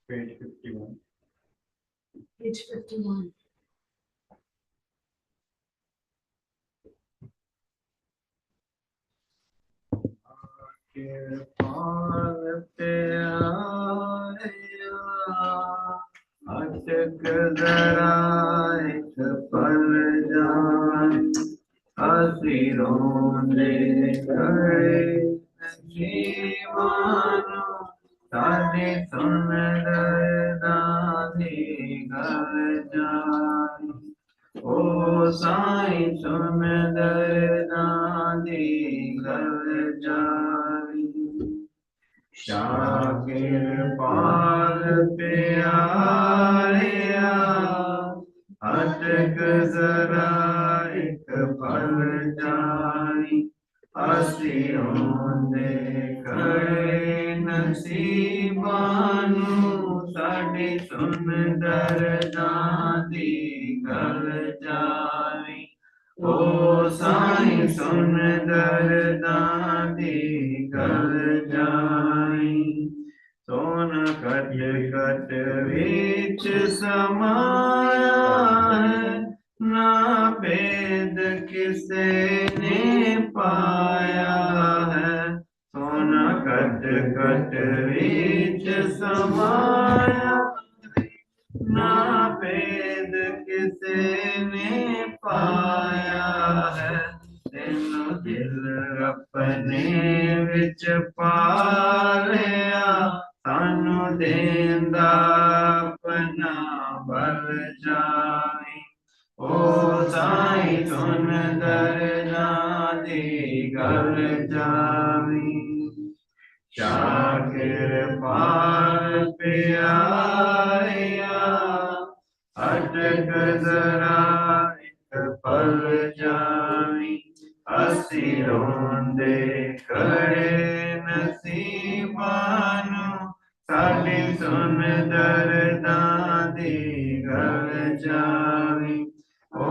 Page 51. Page 51. अटक जरा एक पल जान हसीरों दे खड़े जीवानो साजे सुन दादी घर जान ओ साईं सुन दादी घर जान शाकिर पाल पे आया अटक जरा एक पल जानी हसीरों दे खड़े नसीबानू साडी सुन दरदां दी गल जानी ओ साईं सुन दरदां दी गल जानी सोन कट कट विच समाया है ना भेद किसे ने पाया है सोना कट कट विच समाया ना भेद किसे ने पाया है तेनू दिल अपने विच पालिया सानू देंदा अपना बल जाई ओ साईं सुन दरदां दी गल जावी शाकिर पाल पे आया अटक जरा एक पल जावी असी रोंदे खड़े नसीबानू साडी सुन दरदां दी गल जावी ओ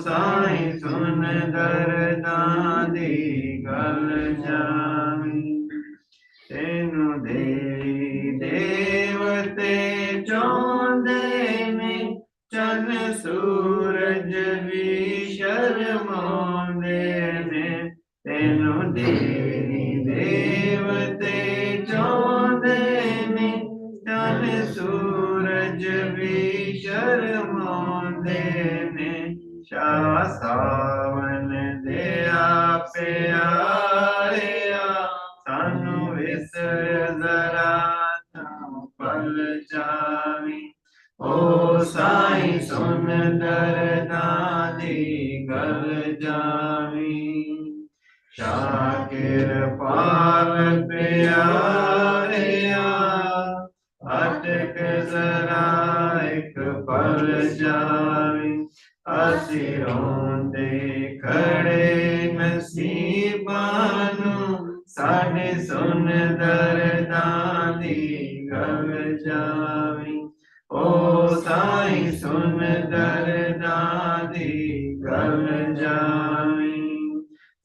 साईं सुन दरदां दी गल जावी तेनू देवी देवते चाहुंदे ने चन सूरज भी शर्माउंदे ने तेनू देवी देवते चाहुंदे ने चन सूरज भी शर्माउंदे ने शाह सावन दे आपे आया सानू विसर जरा ना पल जावी ओ साईं सुन दरदां दी गल जावी शाकिर पाल पे आया अटक जरा एक पल जावी असी रोंदे खड़े नसीबानू साडे सुन दरदां दी गल जावी ओ साईं सुन दरदां दी गल जावी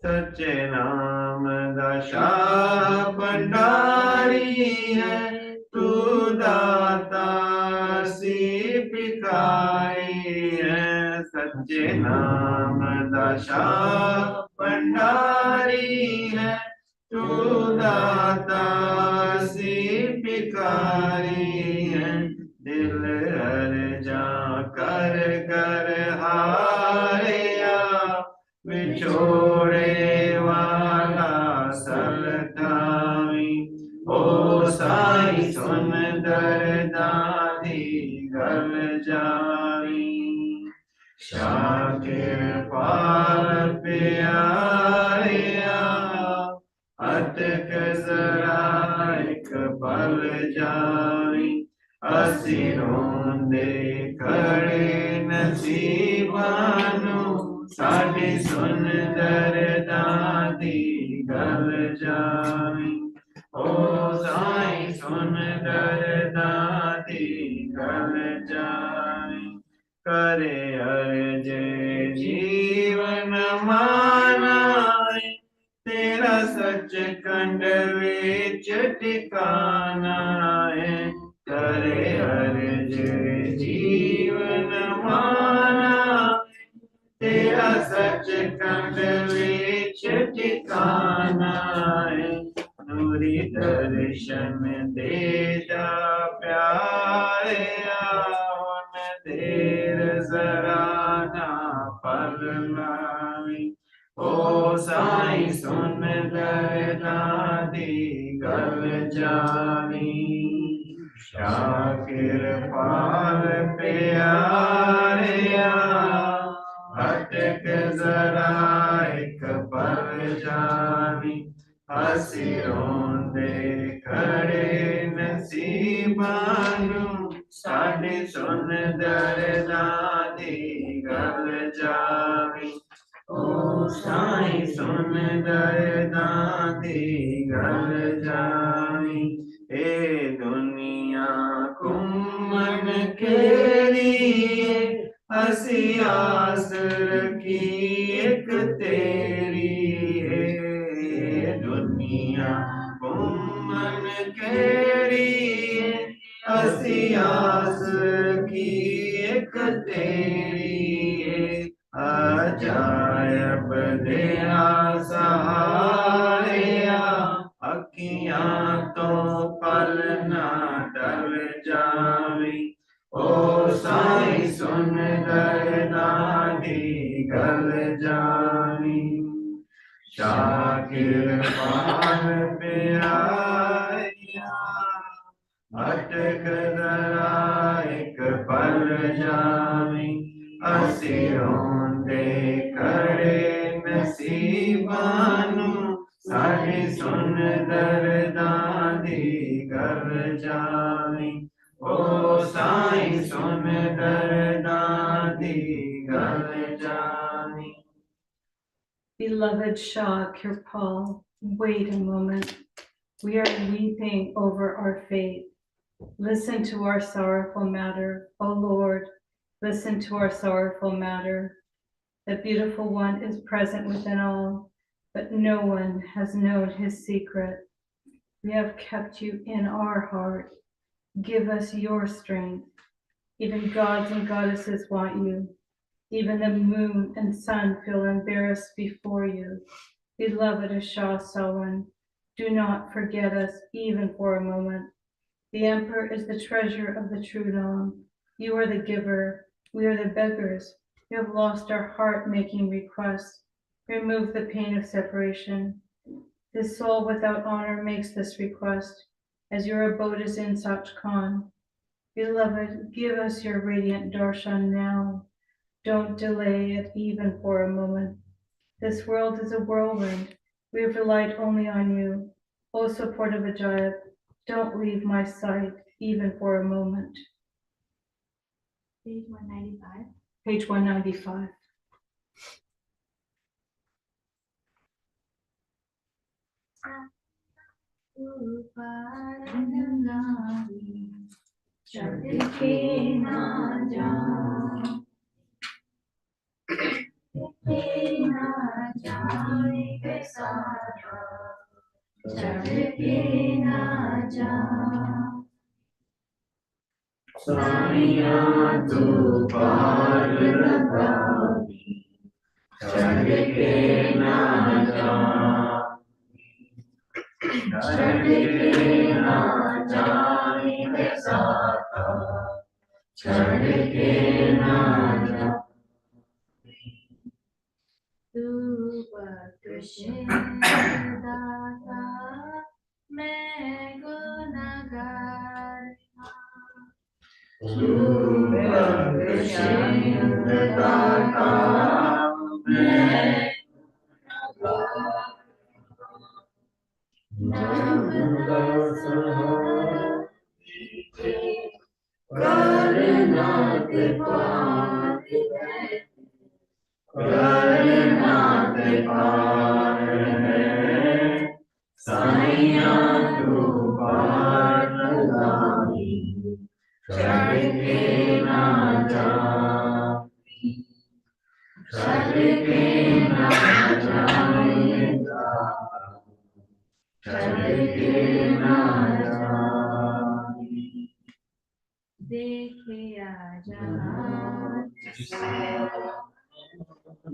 सच्चे नाम दा शाह भंडारी है तू दाता सी भिखारी है सच्चे नाम दा शाह भंडारी है तू दाता सी भिखारी है दिल अर्जा कर कर हारिया विछोड़े वाला सलतावी ओ साईं सुन दरदां दी गल जावी शाकिर पाल पे आया अटक जरा एक पल जावी असी रोंदे खड़े नसीबानू साडी सुन दरदां दी गल जावी जाना है, तेरा सचखंड विच ठिकाना है, करे अर्ज जीवन माना, तेरा सचखंड विच ठिकाना है, नूरी दर्शन दे जा प्यारे, आवन देर जरा ना पल लावी, ओ साईं सुन दरदा दी गल जानी, शाकिर पाल प्यारिया, अटक जरा एक पल जानी, हसी रोंदे खड़े नसीबानू, साडे सुन दरदा दी गल जानी, ओ साईं सुन दरदा दी गल जानी, ए दुनिया घूमन केरी, असी आस रखी एक तेरी, ए दुनिया घूमन केरी, असी आस रखी एक तेरी, अजायब देना सहारिया, अखियां तो पल ना डल जावी, ओ साईं सुन दरदा दी गल जानी, शाकिर पाल प्यारिया, अटक जरा एक पल जावी, असी रोंदे खड़े नसीबानू, साडी सुन दरदा दी गल जावी, ओ साईं सुन दरदा दी गल Xavi. Beloved Shah Kirpal, wait a moment. We are weeping over our fate. Listen to our sorrowful matter, O Lord. Listen to our sorrowful matter. The beautiful one is present within all, but no one has known his secret. We have kept you in our heart. Give us your strength. Even gods and goddesses want you. Even the moon and sun feel embarrassed before you. Beloved Shah Sawan, do not forget us even for a moment. The emperor is the treasure of the true Nam. You are the giver. We are the beggars. We have lost our heart making requests. Remove the pain of separation. This soul without honor makes this request, as your abode is in Sachkhand. Beloved, give us your radiant darshan now. Don't delay it even for a moment. This world is a whirlwind. We have relied only on you. O support of Ajayab, don't leave my sight even for a moment. Page 195. Page 195. चढ़ के ना जा, ना जाएंगे सारा, चढ़ के ना जा, साइया तू पार लगा, चढ़ के ना जा, चढ़ के ना जाएंगे सारा, चढ़ के ना जा. तू बख्शिंदाता, मैं गुनहगार, तू बख्शिंदाता, मैं नवदा सहारा, करना ते पार है, करना ते पार है, साइया तू पार लगाई, चढ़ के ना जा. Chadikena Jayenda Chadikena Jayenda देखिया जहाँ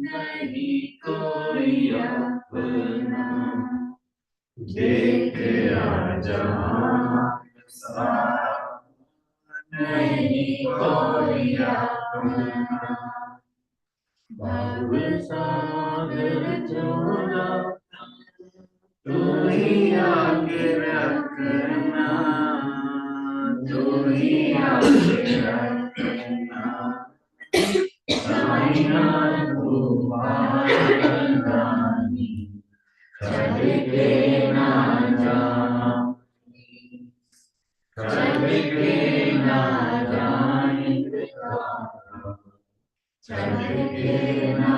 नहीं कोई अपना देखे जहाँ नहीं कोई अपना भव सागर चोरा तू ही आगे रखना तू ही आगे रखना साइना तू पार लगानी चल के ना जानी चल के ना जानी चल के ना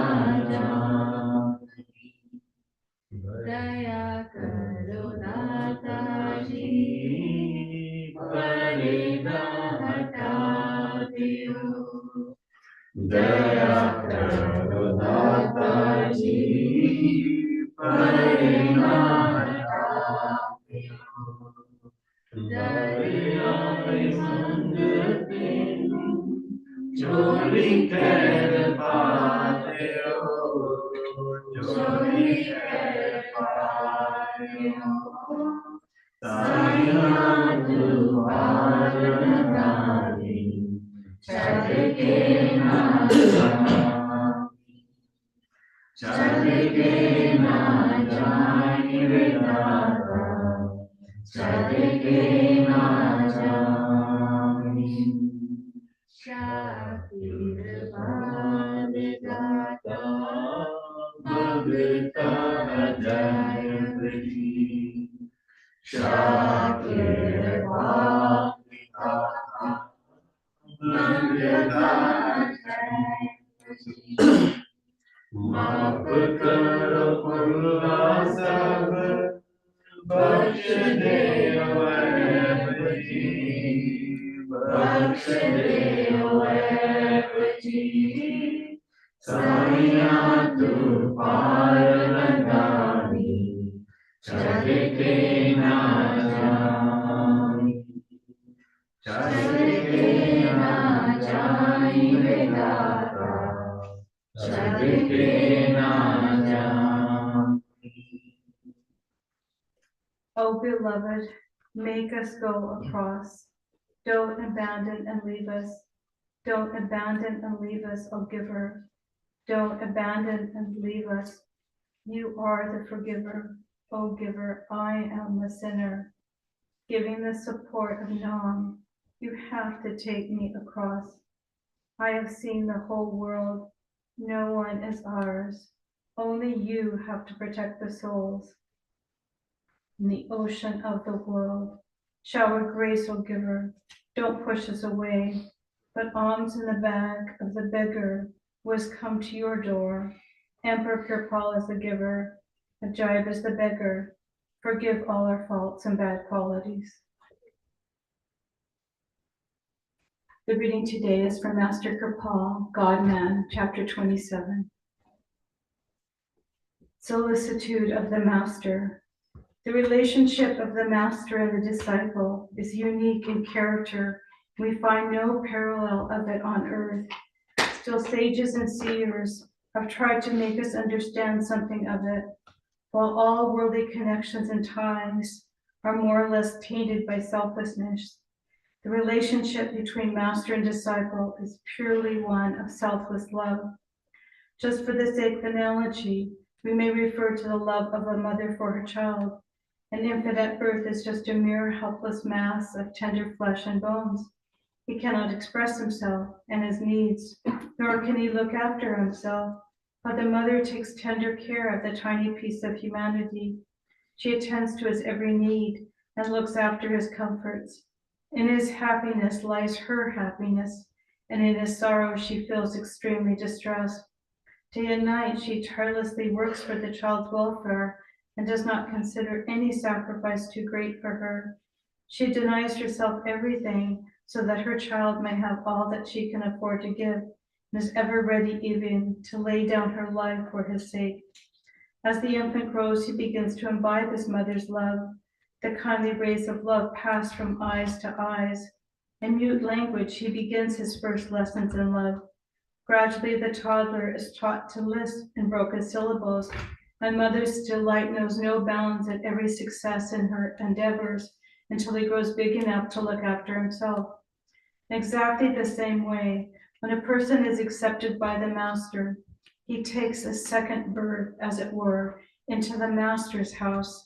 जानी दया करो दाता जी परेदा हटा दियो दया करो दाता जी परेदा हटा दियो दया संग तेरी चोरी कर पाते हो चोरी कर पाते हो साइया तू पार लगानी चल के ना जानी चल के ना जानी बेदाता चल के ना जानी शाकिर बाल दाता भगता अजय जी शाकिर बालिका भगता अजय जी माफ करो खुला सब बख्श दे वैभ जी बख्श दे वैभ जी साइया तू पार लगानी चल के ना जानी चल के ना जानी बेदाता चल के ना जानी O beloved, make us go across. Don't abandon and leave us. Don't abandon and leave us, O giver. Don't abandon and leave us. You are the forgiver, O giver. I am the sinner. Giving the support of Nam, you have to take me across. I have seen the whole world. No one is ours. Only you have to protect the souls in the ocean of the world. Shower grace, O giver. Don't push us away, but alms in the bag of the beggar who has come to your door. Emperor Kirpal is the giver. Ajaib is the beggar. Forgive all our faults and bad qualities. The reading today is from Master Kirpal, God-Man, chapter 27. Solicitude of the Master. The relationship of the Master and the disciple is unique in character. We find no parallel of it on earth. Still, sages and seers have tried to make us understand something of it, while all worldly connections and ties are more or less tainted by selflessness. The relationship between Master and disciple is purely one of selfless love. Just for the sake of analogy, we may refer to the love of a mother for her child. An infant at birth is just a mere helpless mass of tender flesh and bones. He cannot express himself and his needs, nor can he look after himself. But the mother takes tender care of the tiny piece of humanity. She attends to his every need and looks after his comforts. In his happiness lies her happiness, and in his sorrow she feels extremely distressed. Day and night she tirelessly works for the child's welfare and does not consider any sacrifice too great for her. She denies herself everything so that her child may have all that she can afford to give, and is ever ready even to lay down her life for his sake. As the infant grows, he begins to imbibe his mother's love. The kindly rays of love pass from eyes to eyes. In mute language, he begins his first lessons in love. Gradually, the toddler is taught to lisp in broken syllables, and mother's delight knows no bounds at every success in her endeavors until he grows big enough to look after himself. In exactly the same way, when a person is accepted by the master, he takes a second birth, as it were, into the master's house.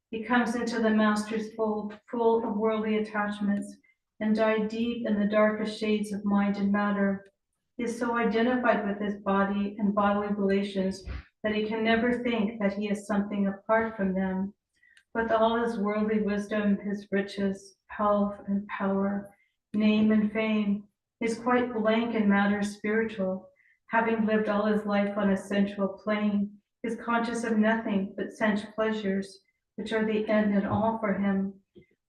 He comes into the master's fold, full of worldly attachments, and dives deep in the darkest shades of mind and matter. He is so identified with his body and bodily relations that he can never think that he is something apart from them. With all his worldly wisdom, his riches, health, and power, name and fame, he is quite blank in matters spiritual. Having lived all his life on a sensual plane, he is conscious of nothing but sense pleasures, which are the end and all for him.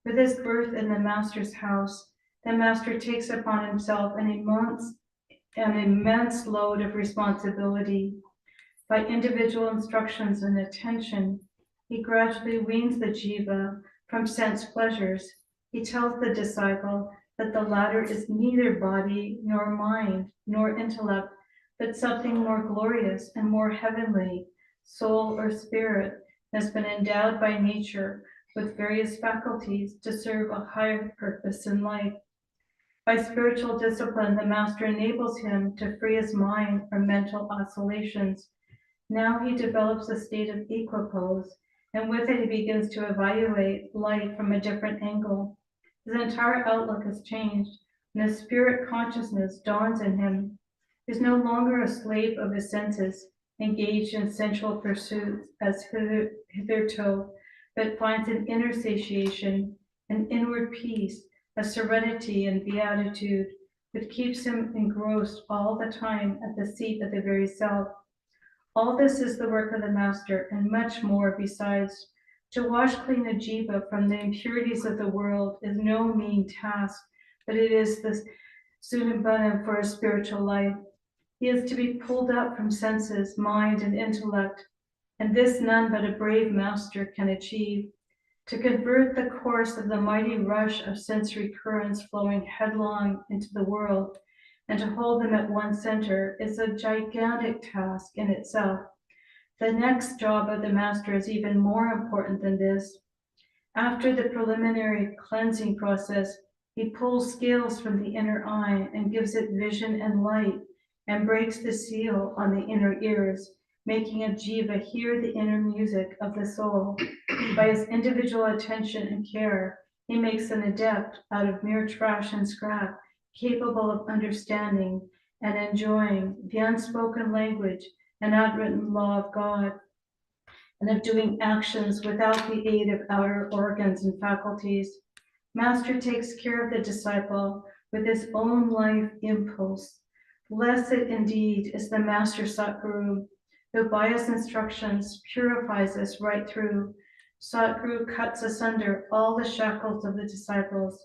With his birth in the master's house, the master takes upon himself an immense load of responsibility. By individual instructions and attention, he gradually weans the jiva from sense pleasures. He tells the disciple that the latter is neither body nor mind nor intellect, but something more glorious and more heavenly, soul or spirit, has been endowed by nature with various faculties to serve a higher purpose in life. By spiritual discipline, the master enables him to free his mind from mental oscillations. Now he develops a state of equipoise, and with it he begins to evaluate life from a different angle. His entire outlook has changed, and a spirit consciousness dawns in him. He is no longer a slave of his senses, engaged in sensual pursuits as hitherto, but finds an inner satiation, an inward peace, a serenity and beatitude, which keeps him engrossed all the time at the seat of the very self. All this is the work of the master, and much more besides. To wash clean a jiva from the impurities of the world is no mean task, but it is the sunabana for a spiritual life. He is to be pulled up from senses, mind, and intellect, and this none but a brave master can achieve. To convert the course of the mighty rush of sensory currents flowing headlong into the world and to hold them at one center is a gigantic task in itself. The next job of the master is even more important than this. After the preliminary cleansing process, he pulls scales from the inner eye and gives it vision and light, and breaks the seal on the inner ears, making a jiva hear the inner music of the soul. By his individual attention and care, he makes an adept out of mere trash and scrap, capable of understanding and enjoying the unspoken language and unwritten law of God, and of doing actions without the aid of outer organs and faculties. Master takes care of the disciple with his own life impulse. Blessed indeed is the Master Satguru, who by his instructions purifies us right through. Satguru cuts asunder all the shackles of the disciples.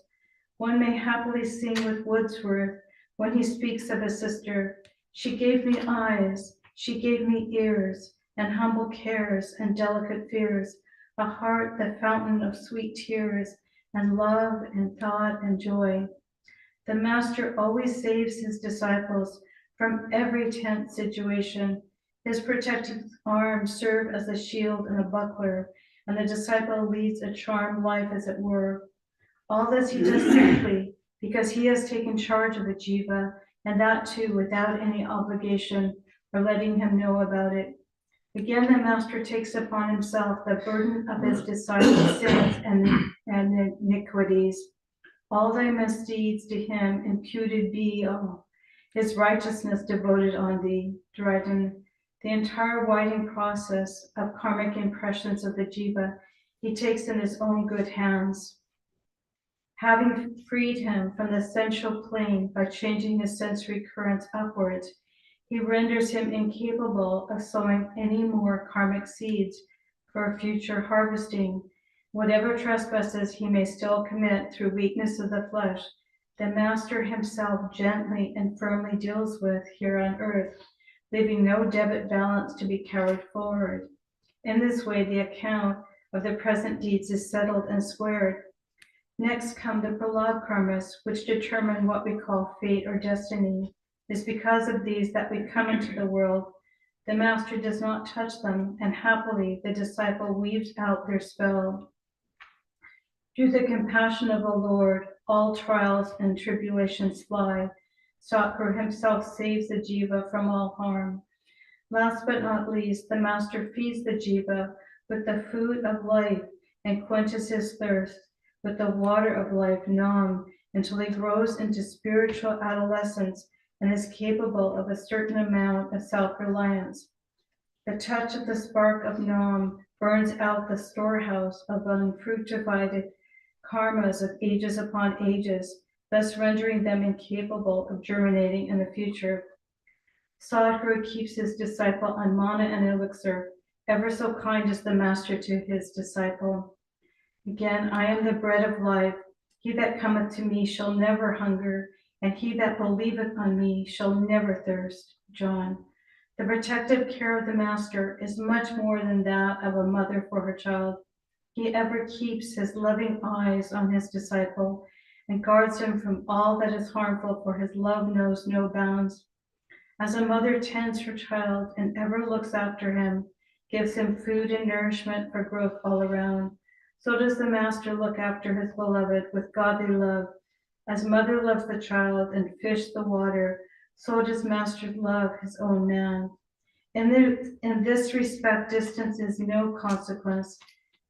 One may happily sing with Wordsworth when he speaks of a sister. She gave me eyes, she gave me ears, and humble cares and delicate fears, a heart the fountain of sweet tears, and love and thought and joy. The Master always saves his disciples from every tense situation. His protecting arms serve as a shield and a buckler, and the disciple leads a charmed life, as it were. All this he does simply because he has taken charge of the jiva, and that too without any obligation or letting him know about it. Again, the master takes upon himself the burden of his disciples' sins and iniquities. All thy misdeeds to him imputed be, all his righteousness devoted on thee. Dryden. The entire widening process of karmic impressions of the jiva he takes in his own good hands. Having freed him from the sensual plane by changing his sensory currents upwards, he renders him incapable of sowing any more karmic seeds for future harvesting. Whatever trespasses he may still commit through weakness of the flesh, the Master himself gently and firmly deals with here on earth, leaving no debit balance to be carried forward. In this way, the account of the present deeds is settled and squared. Next come the prologue karmas, which determine what we call fate or destiny. It is because of these that we come into the world. The Master does not touch them, and happily the disciple weaves out their spell. Through the compassion of the Lord, all trials and tribulations fly. Satguru himself saves the jiva from all harm. Last but not least, the Master feeds the jiva with the food of life and quenches his thirst with the water of life, Nam, until he grows into spiritual adolescence and is capable of a certain amount of self-reliance. The touch of the spark of Nam burns out the storehouse of unfructified karmas of ages upon ages, thus rendering them incapable of germinating in the future. Sadhguru keeps his disciple on mana and elixir. Ever so kind is the Master to his disciple. Again, I am the bread of life. He that cometh to me shall never hunger, and he that believeth on me shall never thirst. John. The protective care of the Master is much more than that of a mother for her child. He ever keeps his loving eyes on his disciple and guards him from all that is harmful, for his love knows no bounds. As a mother tends her child and ever looks after him, gives him food and nourishment for growth all around, so does the Master look after his beloved with godly love. As mother loves the child and fish the water, so does Master love his own man. In this respect, distance is no consequence,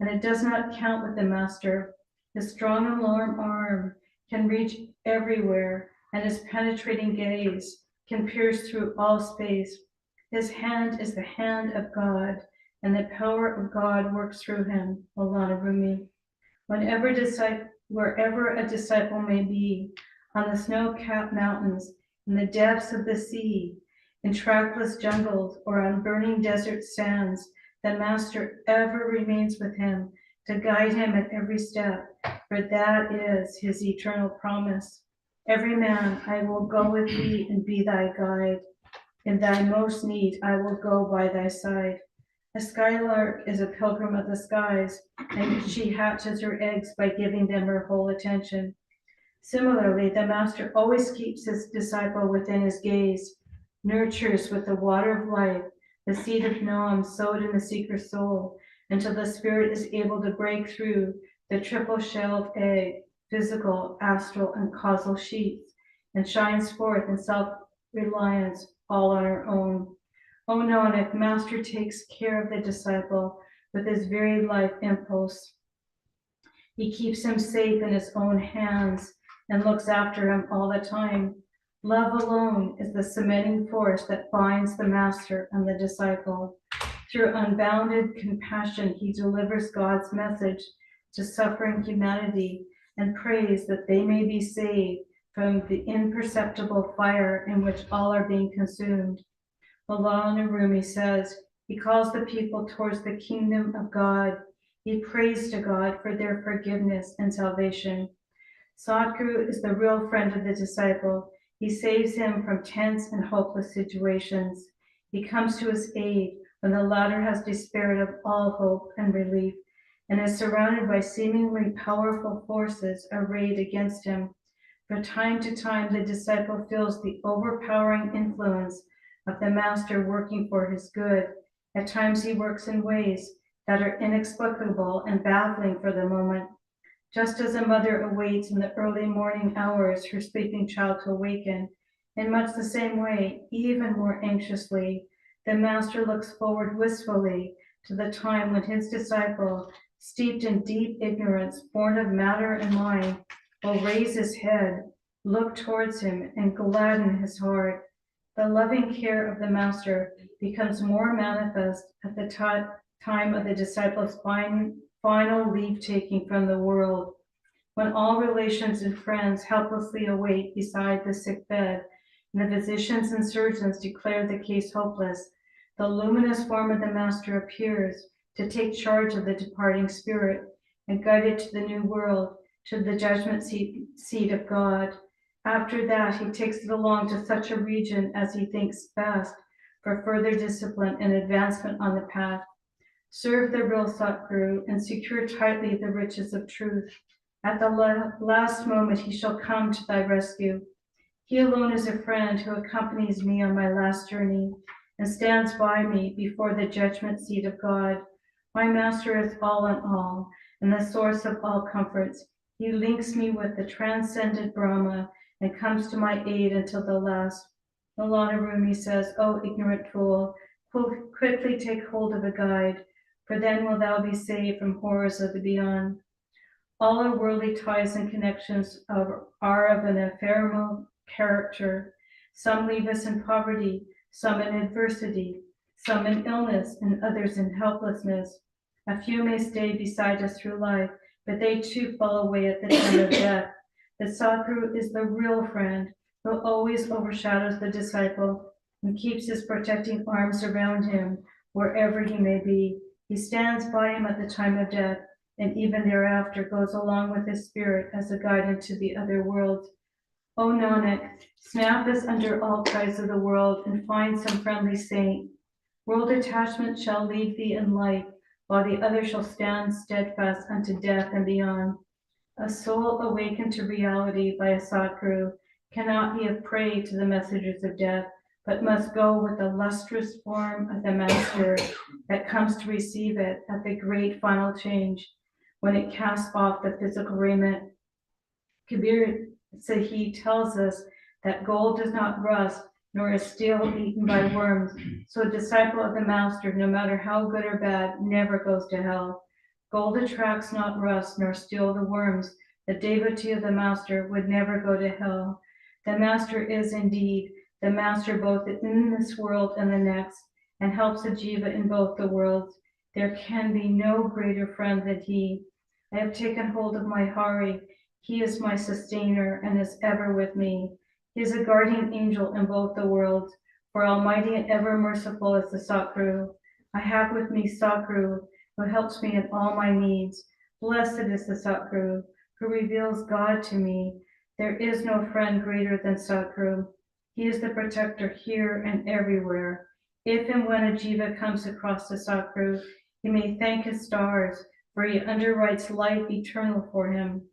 and it does not count with the Master. His strong and warm arm can reach everywhere, and his penetrating gaze can pierce through all space. His hand is the hand of God, and the power of God works through him. Alana Rumi. Wherever a disciple may be, on the snow-capped mountains, in the depths of the sea, in trackless jungles, or on burning desert sands, the Master ever remains with him to guide him at every step, for that is his eternal promise. Every man, I will go with thee and be thy guide. In thy most need, I will go by thy side. A skylark is a pilgrim of the skies, and she hatches her eggs by giving them her whole attention. Similarly, the Master always keeps his disciple within his gaze, nurtures with the water of life the seed of Nam sowed in the seeker's soul, until the spirit is able to break through the triple-shelled egg, physical, astral, and causal sheaths, and shines forth in self-reliance all on her own. O Nanak, Master takes care of the disciple with his very life impulse. He keeps him safe in his own hands and looks after him all the time. Love alone is the cementing force that binds the Master and the disciple. Through unbounded compassion, he delivers God's message to suffering humanity and prays that they may be saved from the imperceptible fire in which all are being consumed. Alana Rumi says, he calls the people towards the kingdom of God. He prays to God for their forgiveness and salvation. Sadhguru is the real friend of the disciple. He saves him from tense and hopeless situations. He comes to his aid when the latter has despaired of all hope and relief, and is surrounded by seemingly powerful forces arrayed against him. From time to time, the disciple feels the overpowering influence of the Master working for his good. At times he works in ways that are inexplicable and baffling for the moment. Just as a mother awaits in the early morning hours her sleeping child to awaken, in much the same way, even more anxiously, the Master looks forward wistfully to the time when his disciple, steeped in deep ignorance, born of matter and mind, will raise his head, look towards him, and gladden his heart. The loving care of the Master becomes more manifest at the time of the disciple's final leave-taking from the world, when all relations and friends helplessly await beside the sick bed, and the physicians and surgeons declare the case hopeless. The luminous form of the Master appears to take charge of the departing spirit and guide it to the new world, to the judgment seat of God. After that, he takes it along to such a region as he thinks best for further discipline and advancement on the path. Serve the real Satguru and secure tightly the riches of truth. At the last moment, he shall come to thy rescue. He alone is a friend who accompanies me on my last journey and stands by me before the judgment seat of God. My master is all in all and the source of all comforts. He links me with the transcendent Brahma and comes to my aid until the last. Milana Rumi says, O ignorant fool, quickly take hold of a guide, for then will thou be saved from horrors of the beyond. All our worldly ties and connections are of an ephemeral character. Some leave us in poverty, some in adversity, some in illness, and others in helplessness. A few may stay beside us through life, but they too fall away at the time of death. The Sadguru is the real friend who always overshadows the disciple and keeps his protecting arms around him wherever he may be. He stands by him at the time of death, and even thereafter goes along with his spirit as a guide into the other worlds. O Nanak, snap us under all ties of the world and find some friendly saint. World attachment shall leave thee in life, while the other shall stand steadfast unto death and beyond. A soul awakened to reality by a Satguru cannot be a prey to the messengers of death, but must go with the lustrous form of the Master that comes to receive it at the great final change, when it casts off the physical raiment. Kabir Sahih tells us that gold does not rust, nor is steel eaten by worms. So a disciple of the Master, no matter how good or bad, never goes to hell. Gold attracts not rust, nor steel the worms. The devotee of the Master would never go to hell. The Master is indeed the Master both in this world and the next, and helps a jiva in both the worlds. There can be no greater friend than he. I have taken hold of my Hari. He is my sustainer and is ever with me. He is a guardian angel in both the worlds, for almighty and ever merciful is the Satguru. I have with me Satguru, who helps me in all my needs. Blessed is the Satguru, who reveals God to me. There is no friend greater than Satguru. He is the protector here and everywhere. If and when a jiva comes across the Satguru, he may thank his stars, for he underwrites life eternal for him.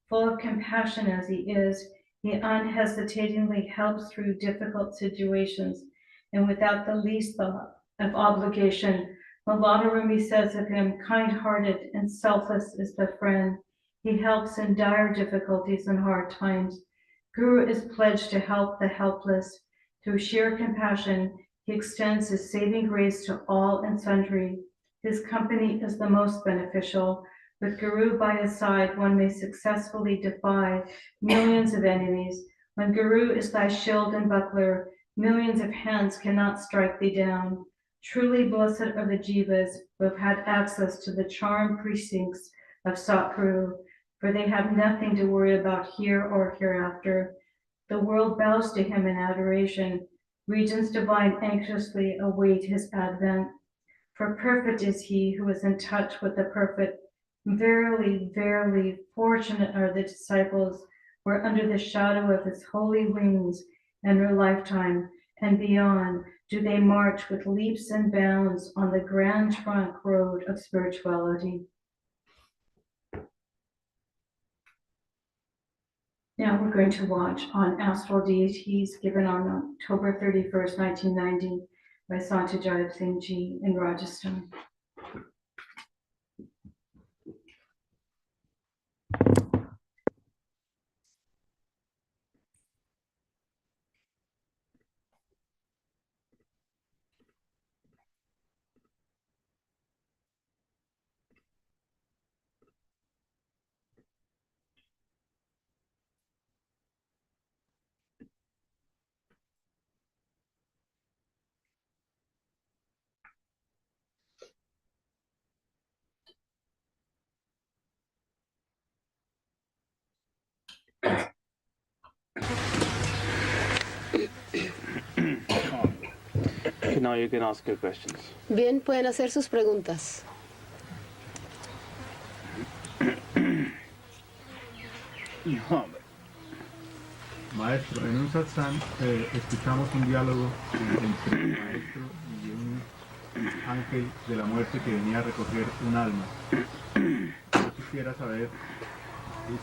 Full of compassion as he is, he unhesitatingly helps through difficult situations, and without the least thought of obligation. Milana Rumi says of him, kind-hearted and selfless is the friend. He helps in dire difficulties and hard times. Guru is pledged to help the helpless. Through sheer compassion, he extends his saving grace to all and sundry. His company is the most beneficial. With Guru by his side, one may successfully defy millions of enemies. When Guru is thy shield and buckler, millions of hands cannot strike thee down. Truly blessed are the jivas who have had access to the charmed precincts of Satguru, for they have nothing to worry about here or hereafter. The world bows to him in adoration. Regions divine anxiously await his advent. For perfect is he who is in touch with the perfect. Verily, verily, fortunate are the disciples who are under the shadow of his holy wings in their lifetime and beyond do they march with leaps and bounds on the grand trunk road of spirituality. Now we're going to watch on Astral Deities given on October 31st, 1990 by Sant Jayab Singh Ji in Rajasthan. Now you can ask your questions. Bien, pueden hacer sus preguntas. Maestro, en un satsang escuchamos un diálogo entre el maestro y un ángel de la muerte que venía a recoger un alma. Yo quisiera saber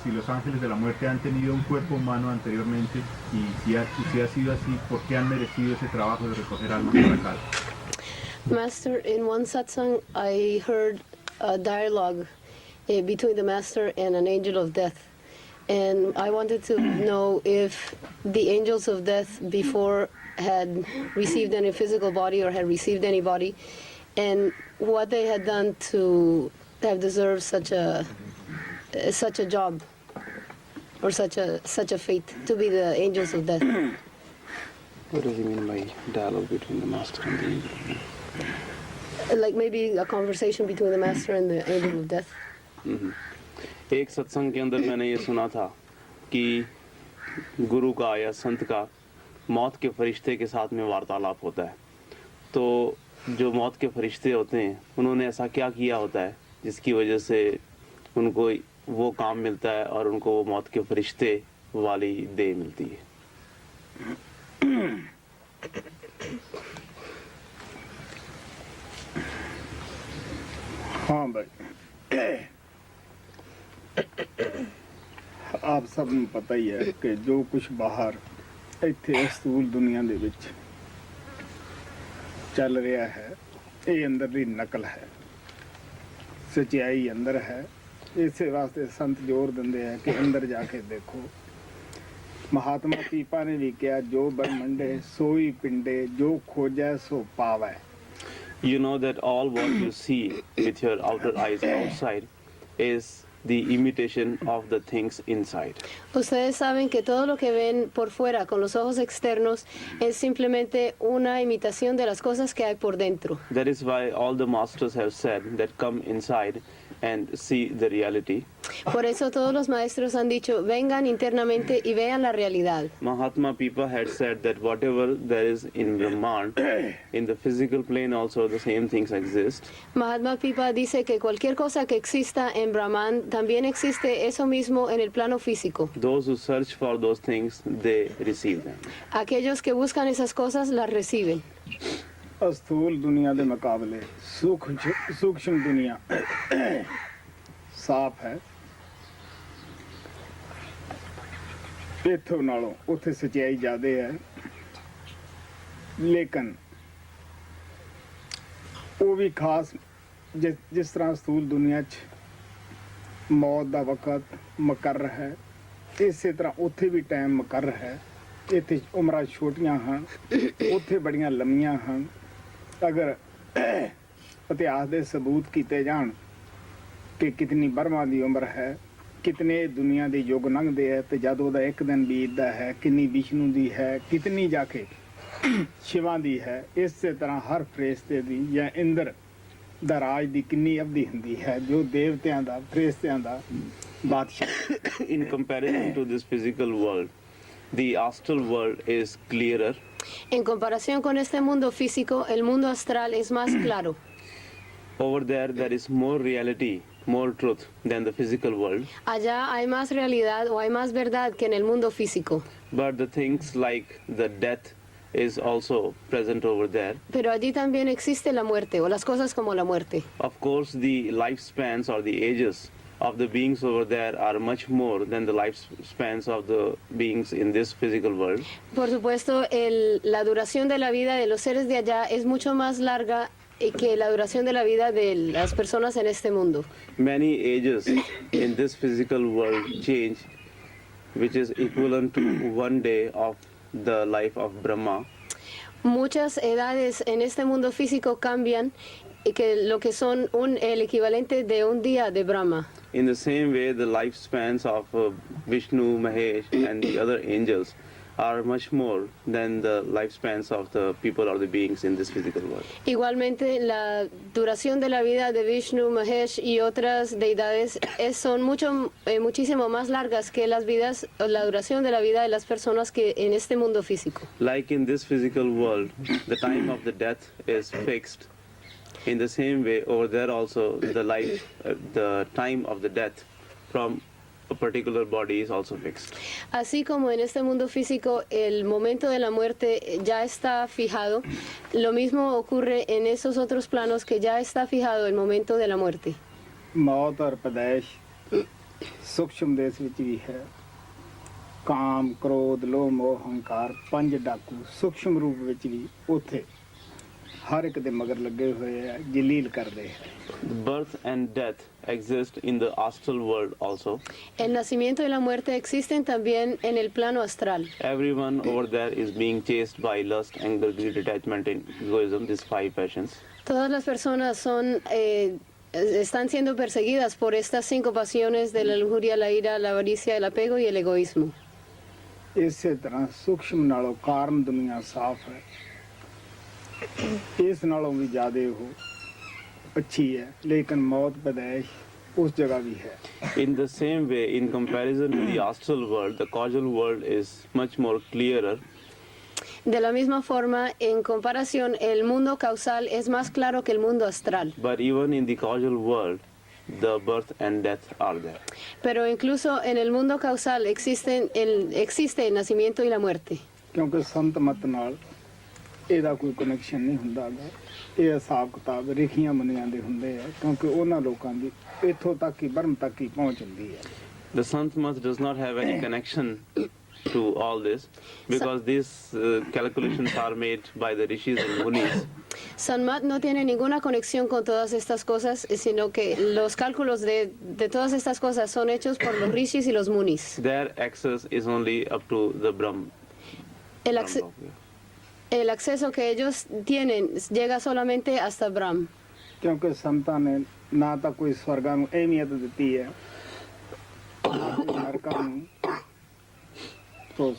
si los ángeles de la muerte han tenido un cuerpo humano anteriormente y si ha sido así, ¿por qué han merecido ese trabajo de recoger almas para acá? Master, in one satsang, I heard a dialogue between the master and an angel of death. And I wanted to know if the angels of death before had received any physical body or had received any body, and what they had done to have deserved such a job or such a fate to be the angels of death. What does he mean by dialogue between the master and the angel? Like maybe a conversation between the master and the angel of death. एक सत्संग के अंदर मैंने ये सुना था कि गुरु का या संत का मौत के फरिश्ते के साथ में वार्तालाप होता है। तो जो मौत के फरिश्ते होते हैं उन्होंने ऐसा क्या किया होता है जिसकी वजह से उनको वो काम मिलता है और उनको वो मौत के फरिश्ते वाली देह मिलती है। हाँ भाई, आप सब ਨੂੰ ਪਤਾ ਹੀ ਹੈ ਕਿ ਜੋ ਕੁਝ ਬਾਹਰ ਇੱਥੇ ਸਥੂਲ ਦੁਨੀਆ ਦੇ ਵਿੱਚ ਚੱਲ ਰਿਹਾ ਹੈ ਇਹ ਅੰਦਰਲੀ ਨਕਲ ਹੈ, ਸੱਚਾਈ ਅੰਦਰ ਹੈ। ਇਸੇ ਵਾਸਤੇ ਸੰਤ ਜ਼ੋਰ ਦਿੰਦੇ ਆ ਕਿ ਅੰਦਰ ਜਾ ਕੇ ਦੇਖੋ। ਮਹਾਤਮਾ ਪੀਪਾ ਨੇ ਵੀ ਕਿਹਾ ਜੋ ਬਰਮੰਡੇ ਸੋਈ ਪਿੰਡੇ ਜੋ ਖੋਜੈ ਸੋ ਪਾਵੈ। You know that all what you see with your outer eyes outside is the imitation of the things inside. Ustedes saben que todo lo que ven por fuera con los ojos externos es simplemente una imitación de las cosas que hay por dentro. That is why all the masters have said that come inside and see the reality. Por eso todos los maestros han dicho, vengan internamente y vean la realidad. Mahatma Pipa had said that whatever there is in Brahman, in the physical plane also the same things exist. Mahatma Pipa dice que cualquier cosa que exista en Brahman, también existe eso mismo en el plano físico. Those who search for those things, they receive them. Aquellos que buscan esas cosas las reciben. स्थूल दुनिया के मुकाबले सूक्ष्म दुनिया साफ है। इथों नालों उत्थे सच्चाई ज़्यादा है, लेकिन वो भी खास जिस तरह स्थूल दुनिया च मौत का वक़्त मुकर्र है, इस तरह उत्थे भी टाइम मुकर्र है। इत्थे उम्रां छोटियां हैं, उत्थे बड़ियां लम्मियां हैं। अगर इतिहास के सबूत किए जान कि कितनी बर्मा की उम्र है, कितने दुनिया के युग लंघते हैं, तो जब वह एक दिन बीतता है कितनी विष्णु की है, कितनी जाके शिवा की है। इस तरह हर फरिश्ते की या इंद्र दा राज की कितनी अवधि होंगी है, जो देवतियां दा फरिश्तियां दा बादशाह। In comparison to this physical world, the astral world is clearer. En comparación con este mundo físico, el mundo astral es más claro. Over there is more reality, more truth than the physical world. Allá hay más realidad o hay más verdad que en el mundo físico. But the things like the death is also present over there. Pero allí también existe la muerte o las cosas como la muerte. Of course, the lifespans or the ages of the beings over there are much more than the lifespans of the beings in this physical world. Por supuesto, la duración de la vida de los seres de allá es mucho más larga que la duración de la vida de las personas en este mundo. Many ages in this physical world change, which is equivalent to one day of the life of Brahma. Muchas edades en este mundo físico cambian y que lo que son el equivalente de un día de Brahma. In the same way, the lifespans of Vishnu, Mahesh and the other angels are much more than the lifespans of the people or the beings in this physical world. Igualmente, la duración de la vida de Vishnu, Mahesh y otras deidades son muchísimo más largas que la duración de la vida de las personas que en este mundo físico. Like in this physical world, the time of the death is fixed. In the same way, over there also, the time of the death from a particular body is also fixed. Así como en este mundo físico el momento de la muerte ya está fijado, lo mismo ocurre en esos otros planos que ya está fijado el momento de la muerte. ਮੌਤ ਔਰ ਪਦੈਸ਼ ਸੂਖਸ਼ਮ ਦੇਸ਼ ਵਿੱਚ ਵੀ ਹੈ ਕਾਮ ਕ੍ਰੋਧ ਲੋਭ ਮੋਹ ਹੰਕਾਰ ਪੰਜ ਡਾਕੂ ਸੂਖਸ਼ਮ ਰੂਪ ਵਿੱਚ ਵੀ ਉੱਥੇ ਹਰ ਇੱਕ ਦੇ ਮਗਰ ਲੱਗੇ ਹੋਏ ਆ ਜਲੀਲ ਕਰਦੇ ਹੈ Birth and death exist in the astral world also. El nacimiento y la muerte existen también en el plano astral. Everyone over there is being chased by lust, anger, greed, attachment, and egoism, these 5 passions. Todas las personas están siendo perseguidas por estas 5 pasiones de la lujuria, la ira, la avaricia, el apego y el egoísmo. ਇਸੇ ਤਰ੍ਹਾਂ ਸੂਖਸ਼ਮ ਨਾਲੋਂ ਕਾਰਨ ਦੁਨੀਆ ਸਾਫ਼ ਹੈ ਇਸ ਨਾਲੋਂ ਵੀ ਜ਼ਿਆਦਾ ਉਹ ਅੱਛੀ ਹੈ ਲੇਕਿਨ ਮੌਤ ਪਦੈਸ਼ ਉਸ ਜਗ੍ਹਾ ਵੀ ਹੈ In the same way, in comparison to the astral world, the causal world is much more clearer. De la misma forma, en comparación, el mundo causal es más claro que el mundo astral. But even in the causal world, the birth and death are there. Pero incluso en el mundo causal existe el nacimiento y la muerte. ਕਿਉਂਕਿ ਸੰਤ ਮਤ ਨਾਲ ਇਹਦਾ ਕੋਈ connection ਨਹੀਂ ਹੁੰਦਾ ਗਾ ਇਹ ਹਿਸਾਬ ਕਿਤਾਬ ਰਿਖੀਆਂ ਮੁਨੀਆਂ ਦੇ ਹੁੰਦੇ ਆ ਕਿਉਂਕਿ ਉਹਨਾਂ ਲੋਕਾਂ ਦੀ ਇੱਥੋਂ ਤੱਕ ਹੀ ਬਰਮ ਤੱਕ ਹੀ ਪਹੁੰਚ ਹੁੰਦੀ ਹੈ The Sant Mat does not have any connection to all this because these calculations are made by the rishis and munis. Sanmat no tiene ninguna conexión con todas estas cosas, sino que los cálculos de todas estas cosas son hechos por los rishis y los munis. Their access is only up to the Brahm. El acceso que ellos tienen llega solamente hasta Brahm. ਕਿਉਂਕਿ ਸੰਤਾਂ ਨੇ ਨਾ ਤਾਂ ਕੋਈ ਸਵਰਗਾਂ ਨੂੰ ਅਹਿਮੀਅਤ ਦਿੱਤੀ ਹੈ ਨਾ ਕੋਈ ਨਰਕਾਂ ਨੂੰ ਤੋ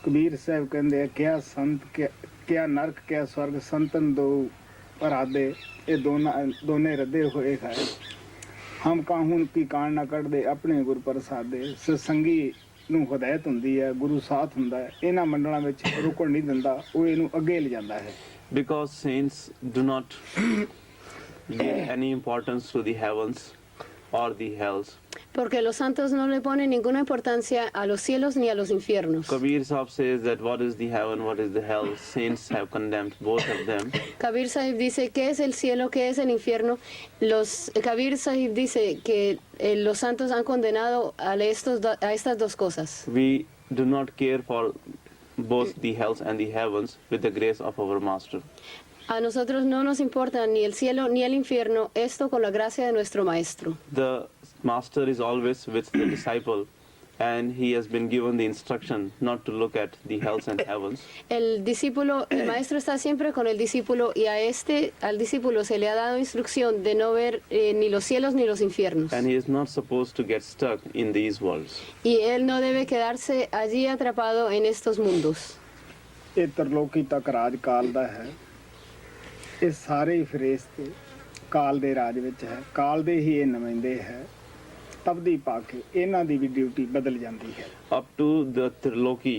ਕਬੀਰ ਸਾਹਿਬ ਕਹਿੰਦੇ ਆ ਕਿਆ ਸੰਤ ਕਿਆ ਨਰਕ ਕਿਆ ਸਵਰਗ ਸੰਤਨ ਦੋ ਪਰਾਦੇ ਇਹ ਦੋਨੇ ਰੱਦੇ ਹੋਏ ਹੈ ਹਮ ਕਾਹੂਨ ਕੀ ਕਾਣ ਨਾ ਕੱਢਦੇ ਆਪਣੇ ਗੁਰ ਪ੍ਰਸਾਦੇ ਸਤਸੰਗੀ ਨੂੰ ਹਦਾਇਤ ਹੁੰਦੀ ਹੈ ਗੁਰੂ ਸਾਥ ਹੁੰਦਾ ਹੈ ਇਹਨਾਂ ਮੰਡਲਾਂ ਵਿੱਚ ਰੁਕਣ ਨਹੀਂ ਦਿੰਦਾ ਉਹ ਇਹਨੂੰ ਅੱਗੇ ਲਿਜਾਂਦਾ ਹੈ Because saints do not give any importance to the heavens or the hells. Porque los santos no le ponen ninguna importancia a los cielos ni a los infiernos. Kabir Sahib says that what is the heaven, what is the hell. Saints have condemned both of them. Kabir Sahib dice qué es el cielo, qué es el infierno. Kabir Sahib dice que los santos han condenado a estas dos cosas. We do not care for both the hells and the heavens with the grace of our master. A nosotros no nos importa ni el cielo ni el infierno, esto con la gracia de nuestro maestro. The master is always with the disciple and he has been given the instruction not to look at the hells and heavens. El maestro está siempre con el discípulo y al discípulo se le ha dado instrucción de no ver ni los cielos ni los infiernos. And he is not supposed to get stuck in these worlds. Y él no debe quedarse allí atrapado en estos mundos. ਇਹ ਤਰਲੋਕੀ ਤੱਕ ਰਾਜ ਕਾਲ ਦਾ ਹੈ ਇਹ ਸਾਰੇ ਫਰਿਸ਼ਤੇ ਕਾਲ ਦੇ ਰਾਜ ਵਿੱਚ ਹੈ ਕਾਲ ਦੇ ਹੀ ਇਹ ਨੁਮਾਇੰਦੇ ਹੈ ਤਬਦੀ ਪਾ ਕੇ ਇਹਨਾਂ ਦੀ ਵੀ ਡਿਊਟੀ ਬਦਲ ਜਾਂਦੀ ਹੈ Up to the Triloki,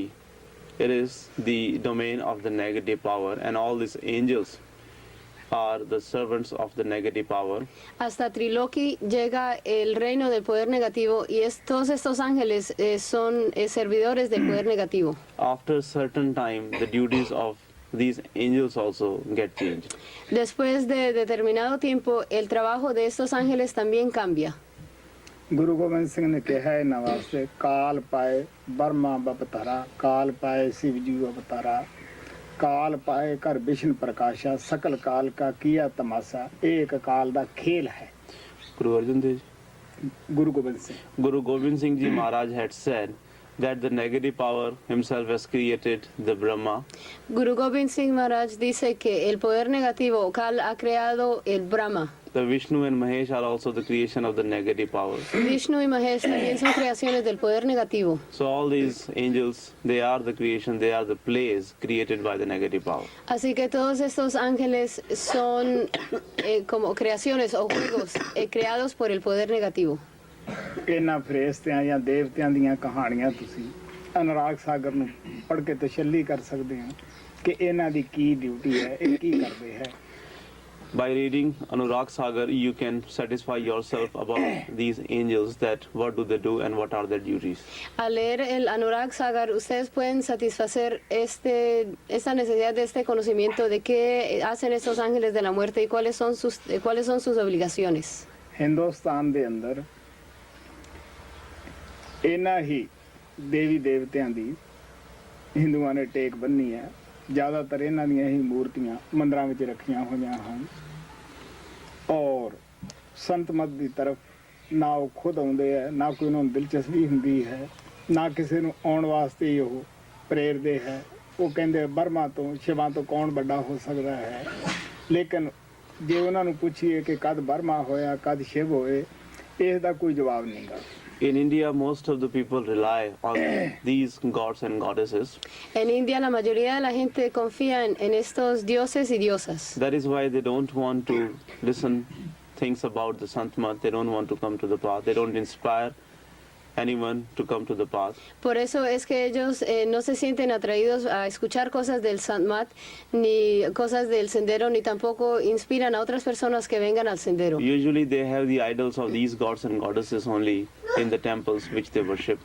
it is the domain of the negative power and all these angels are the servants of the negative power. Hasta Triloki llega el reino del poder negativo y todos estos ángeles son servidores del poder negativo. After a certain time, the duties of these angels also get changed. Después de determinado tiempo, el trabajo de estos ángeles también cambia. Guru Gobind Singh ਨੇ ਕਿਹਾ ਇਹਨਾਂ ਵਾਸਤੇ ਕਾਲ ਪਾਏ Burma ਬਪਤਾਰਾ ਕਾਲ ਪਾਏ शिवजी अवतारा ਕਾਲ ਪਾਏ ਕਰ ਵਿਸ਼ਨ ਪ੍ਰਕਾਸ਼ਾ ਸਕਲ ਕਾਲ ਕਾ ਕੀਆ ਤਮਾਸ਼ਾ ਇਹ ਇੱਕ ਕਾਲ ਦਾ ਖੇਲ ਹੈ Guru Arjan Dev Ji. Guru Gobind Singh Guru Gobind Singh Ji Maharaj had said that the negative power himself has created the Brahma. Guru Gobind Singh Maharaj dice que el poder negativo Kal ha creado el Brahma. The Vishnu and Mahesh are also the creation of the negative power. Vishnu y Mahesh también son creaciones del poder negativo. So all these angels, they are the creation, they are the plays created by the negative power. Así que todos estos ángeles son como creaciones o juegos creados por el poder negativo. ਇਹਨਾਂ ਫਰਿਸ਼ਤਿਆਂ ਜਾਂ ਦੇਵਤਿਆਂ ਦੀਆਂ ਕਹਾਣੀਆਂ ਤੁਸੀਂ ਅਨੁਰਾਗ ਸਾਗਰ ਨੂੰ ਪੜ੍ਹ ਕੇ ਤਸੱਲੀ ਕਰ ਸਕਦੇ ਹੋ ਕਿ ਇਹਨਾਂ ਦੀ ਕੀ ਡਿਊਟੀ ਹੈ ਇਹ ਕੀ ਕਰਦੇ ਹੈ By reading Anurag Sagar, you can satisfy yourself about these angels, that what do they do and what are their duties. Al leer el Anurag Sagar, ustedes pueden satisfacer esta necesidad de este conocimiento de qué hacen estos ángeles de la muerte y cuáles son sus obligaciones. Hindustan ਦੇ ਅੰਦਰ ਇਹਨਾਂ ਹੀ ਦੇਵੀ ਦੇਵਤਿਆਂ ਦੀ ਹਿੰਦੂਆਂ ਨੇ ਟੇਕ ਬੰਨੀ ਹੈ। ਜ਼ਿਆਦਾਤਰ ਇਹਨਾਂ ਦੀਆਂ ਹੀ ਮੂਰਤੀਆਂ ਮੰਦਰਾਂ ਵਿੱਚ ਰੱਖੀਆਂ ਹੋਈਆਂ ਹਨ ਔਰ ਸੰਤ ਮਤ ਦੀ ਤਰਫ ਨਾ ਉਹ ਖੁਦ ਆਉਂਦੇ ਹੈ, ਨਾ ਕੋਈ ਉਹਨਾਂ ਨੂੰ ਦਿਲਚਸਪੀ ਹੁੰਦੀ ਹੈ, ਨਾ ਕਿਸੇ ਨੂੰ ਆਉਣ ਵਾਸਤੇ ਉਹ ਪ੍ਰੇਰਦੇ ਹੈ। ਉਹ ਕਹਿੰਦੇ ਬਰਮਾ ਤੋਂ ਸ਼ਿਵਾ ਤੋਂ ਕੌਣ ਵੱਡਾ ਹੋ ਸਕਦਾ ਹੈ। ਲੇਕਿਨ ਜੇ ਉਹਨਾਂ ਨੂੰ ਪੁੱਛੀਏ ਕਿ ਕਦ ਬਰਮਾ ਹੋਇਆ, ਕਦ ਸ਼ਿਵ ਹੋਏ, ਇਸ ਦਾ ਕੋਈ ਜਵਾਬ ਨਹੀਂ ਗਾ। In India, most of the people rely on these gods and goddesses. En India, la mayoría de la gente confía en estos dioses y diosas. That is why they don't want to listen things about the Santmat. They don't want to come to the path. They don't inspire anyone to come to the path. Por eso es que ellos no se sienten atraídos a escuchar cosas del Santmat, ni cosas del sendero, ni tampoco inspiran a otras personas que vengan al sendero. Usually they have the idols of these gods and goddesses only in the temples which they worship.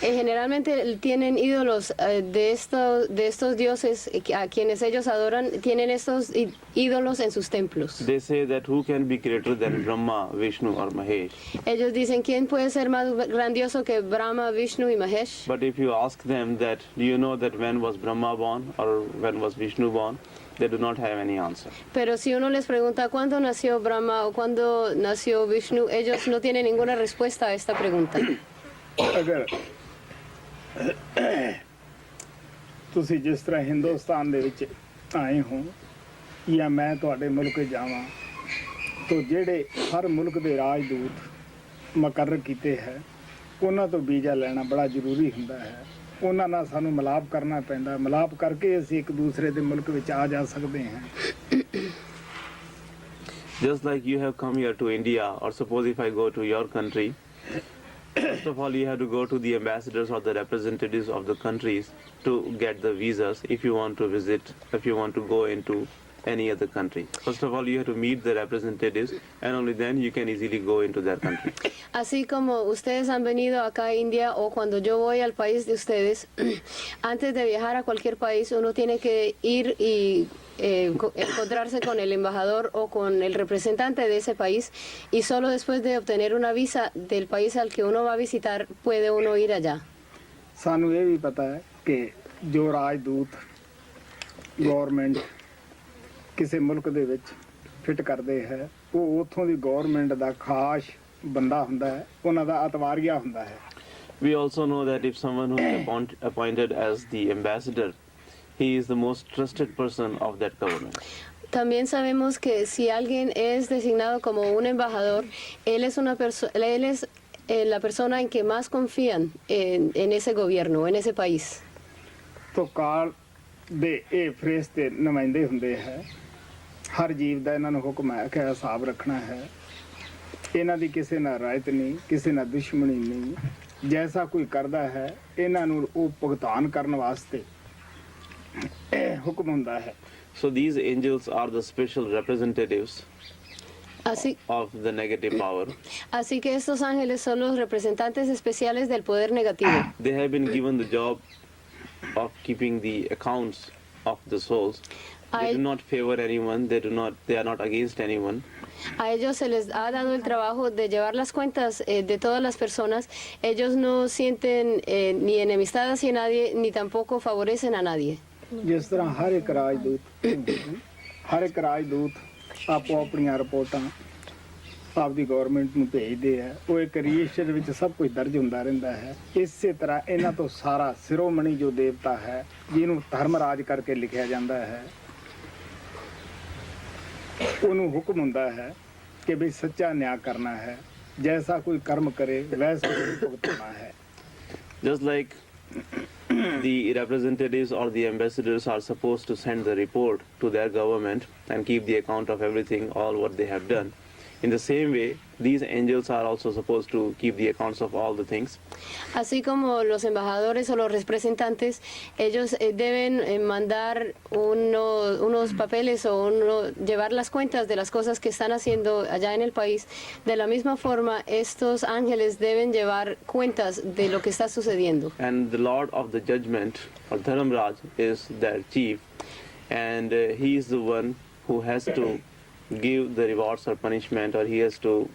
Generalmente tienen ídolos de estos dioses a quienes ellos adoran, tienen estos ídolos en sus templos. They say that who can be greater than Brahma, Vishnu or Mahesh. Ellos dicen, ¿quién puede ser más grandioso que Brahma, Vishnu y Mahesh? But if you ask them that, do you know that when was Brahma born or when was Vishnu born, they do not have any answer. Pero si uno les pregunta cuándo nació Brahma o cuándo nació Vishnu, ellos no tienen ninguna respuesta a esta pregunta. ਅਗਰ ਤੁਸੀਂ ਜਿਸ ਤਰ੍ਹਾਂ ਹਿੰਦੁਸਤਾਨ ਦੇ ਵਿੱਚ ਆਏ ਹੋ ਜਾਂ ਮੈਂ ਤੁਹਾਡੇ ਮੁਲਕ ਜਾਵਾਂ ਤਾਂ ਜਿਹੜੇ ਹਰ ਮੁਲਕ ਦੇ ਰਾਜਦੂਤ ਮੁਕਰਰ ਕੀਤੇ ਹੈ ਉਹਨਾਂ ਤੋਂ ਵੀਜ਼ਾ ਲੈਣਾ ਬੜਾ ਜ਼ਰੂਰੀ ਹੁੰਦਾ ਹੈ। ਉਹਨਾਂ ਨਾਲ ਸਾਨੂੰ ਮਿਲਾਪ ਕਰਨਾ ਪੈਂਦਾ, ਮਿਲਾਪ ਕਰਕੇ ਅਸੀਂ ਇੱਕ ਦੂਸਰੇ ਦੇ ਮੁਲਕ ਵਿੱਚ ਆ ਜਾ ਸਕਦੇ ਹਾਂ। Just like you have come here to India, or suppose if I go to your country, first of all you have to go to the ambassadors or the representatives of the countries to get the visas if you want to visit, if you want to go into any other country. First of all you have to meet the representatives and only then you can easily go into their country. Así como ustedes han venido acá a India o cuando yo voy al país de ustedes, antes de viajar a cualquier país uno tiene que ir y encontrarse con el embajador o con el representante de ese país y solo después de obtener una visa del país al que uno va a visitar puede uno ir allá. ਸਾਨੂੰ ਇਹ ਵੀ ਪਤਾ ਹੈ ਕਿ ਜੋ ਰਾਜਦੂਤ government ਕਿਸੇ ਮੁਲਕ ਦੇ ਵਿੱਚ ਫਿੱਟ ਕਰਦੇ ਹੈ ਉਹ ਉੱਥੋਂ ਦੀ ਗਵਰਨਮੈਂਟ ਦਾ ਖਾਸ ਬੰਦਾ ਹੁੰਦਾ ਹੈ, ਉਹਨਾਂ ਦਾ ਅਤਵਾਰੀਆ ਹੁੰਦਾ ਹੈ। We also know that if someone who is appointed as the ambassador, he is the most trusted person of that government. También sabemos que si alguien es designado como un embajador, él es la persona en que más confían en ese gobierno, en ese país. ਤੋ ਕਾਲ ਦੇ ਇਹ ਫਰਿਸ਼ਤੇ ਨੁਮਾਇੰਦੇ ਹੁੰਦੇ ਹੈ। ਹਰ ਜੀਵ ਦਾ ਇਹਨਾਂ ਨੂੰ ਹੁਕਮ ਹੈ ਕਿ ਹਿਸਾਬ ਰੱਖਣਾ ਹੈ। ਇਹਨਾਂ ਦੀ ਕਿਸੇ ਨਾਲ ਰਾਇਤ ਨਹੀਂ, ਕਿਸੇ ਨਾਲ ਦੁਸ਼ਮਣੀ ਨਹੀਂ। ਜੈਸਾ ਕੋਈ ਕਰਦਾ ਹੈ ਇਹਨਾਂ ਨੂੰ ਉਹ ਭੁਗਤਾਨ ਕਰਨ ਵਾਸਤੇ ਹੁਕਮ ਹੁੰਦਾ ਹੈ। So these angels are the special representatives of the negative power. Así que estos ángeles son los representantes especiales del poder negativo. They have been given the job of keeping the accounts of the souls. They do not favor anyone. They are not against anyone. A ellos se les ha dado el trabajo de llevar las cuentas de todas las personas. Ellos no sienten ni enemistad hacia nadie, ni tampoco favorecen a nadie. ਜਿਸ ਤਰ੍ਹਾਂ ਹਰ ਇੱਕ ਰਾਜਦੂਤ ਆਪੋ ਆਪਣੀਆਂ ਰਿਪੋਰਟਾਂ ਆਪਦੀ government ਨੂੰ ਭੇਜਦੇ ਆ, ਉਹ ਇੱਕ ਰਜਿਸਟਰ ਵਿੱਚ ਸਭ ਕੁਝ ਦਰਜ ਹੁੰਦਾ ਰਹਿੰਦਾ ਹੈ। ਇਸੇ ਤਰ੍ਹਾਂ ਇਹਨਾਂ ਤੋਂ ਸਾਰਾ ਸਿਰੋਮਣੀ ਜੋ ਦੇਵਤਾ ਹੈ ਜਿਹਨੂੰ ਧਰਮ ਰਾਜ ਕਰਕੇ ਲਿਖਿਆ ਜਾਂਦਾ ਹੈ ਉਹਨੂੰ ਹੁਕਮ ਹੁੰਦਾ ਹੈ ਕਿ ਵੀ ਸੱਚਾ ਨਿਆਂ ਕਰਨਾ ਹੈ, ਜੈਸਾ ਕੋਈ ਕਰਮ ਕਰੇ ਵੈਸਾ ਹੀ ਭੁਗਤਣਾ ਹੈ। Just like the representatives or the ambassadors are supposed to send the report to their government and keep the account of everything, all what they have done. In the same way, these angels are also supposed to keep the accounts of all the things. Así como los embajadores o los representantes, ellos deben mandar unos papeles o llevar las cuentas de las cosas que están haciendo allá en el país. De la misma forma, estos ángeles deben llevar cuentas de lo que está sucediendo. And the Lord of the Judgment, or Dharamraj, is their chief, and he is the one who has to give the rewards or punishment, or he has to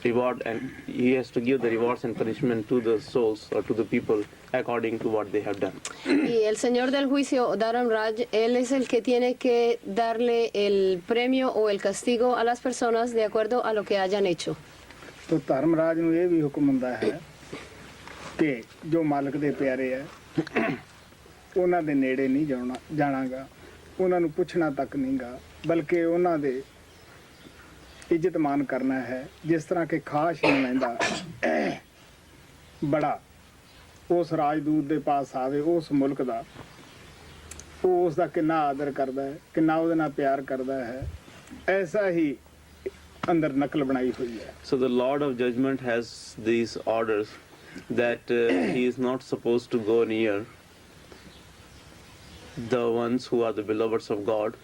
give the rewards and punishment to the souls or to the people according to what they have done. Y el Señor del Juicio, Dharamraj, él es el que tiene que darle el premio o el castigo a las personas de acuerdo a lo que hayan hecho. ਤੋ ਧਰਮਰਾਜ ਨੂੰ ਇਹ ਵੀ ਹੁਕਮ ਹੁੰਦਾ ਹੈ ਕਿ ਜੋ ਮਾਲਕ ਦੇ ਪਿਆਰੇ ਹੈ ਉਹਨਾਂ ਦੇ ਨੇੜੇ ਨਹੀਂ ਜਾਣਾਗਾ, ਉਹਨਾਂ ਨੂੰ ਪੁੱਛਣਾ ਤੱਕ ਨਹੀਂਗਾ, ਬਲਕਿ ਉਹਨਾਂ ਦੇ ਇੱਜ਼ਤ ਮਾਨ ਕਰਨਾ ਹੈ। ਜਿਸ ਤਰ੍ਹਾਂ ਕਿ ਖਾਸ ਨੁਮਾਇੰਦਾ ਬੜਾ ਉਸ ਰਾਜਦੂਤ ਦੇ ਪਾਸ ਆਵੇ ਉਸ ਮੁਲਕ ਦਾ, ਉਹ ਉਸ ਦਾ ਕਿੰਨਾ ਆਦਰ ਕਰਦਾ ਹੈ, ਕਿੰਨਾ ਉਹਦੇ ਨਾਲ ਪਿਆਰ ਕਰਦਾ ਹੈ, ਐਸਾ ਹੀ ਅੰਦਰ ਨਕਲ ਬਣਾਈ ਹੋਈ ਹੈ। So the Lord of Judgment has these orders that he is not supposed to go near the ones who are the beloveds of God.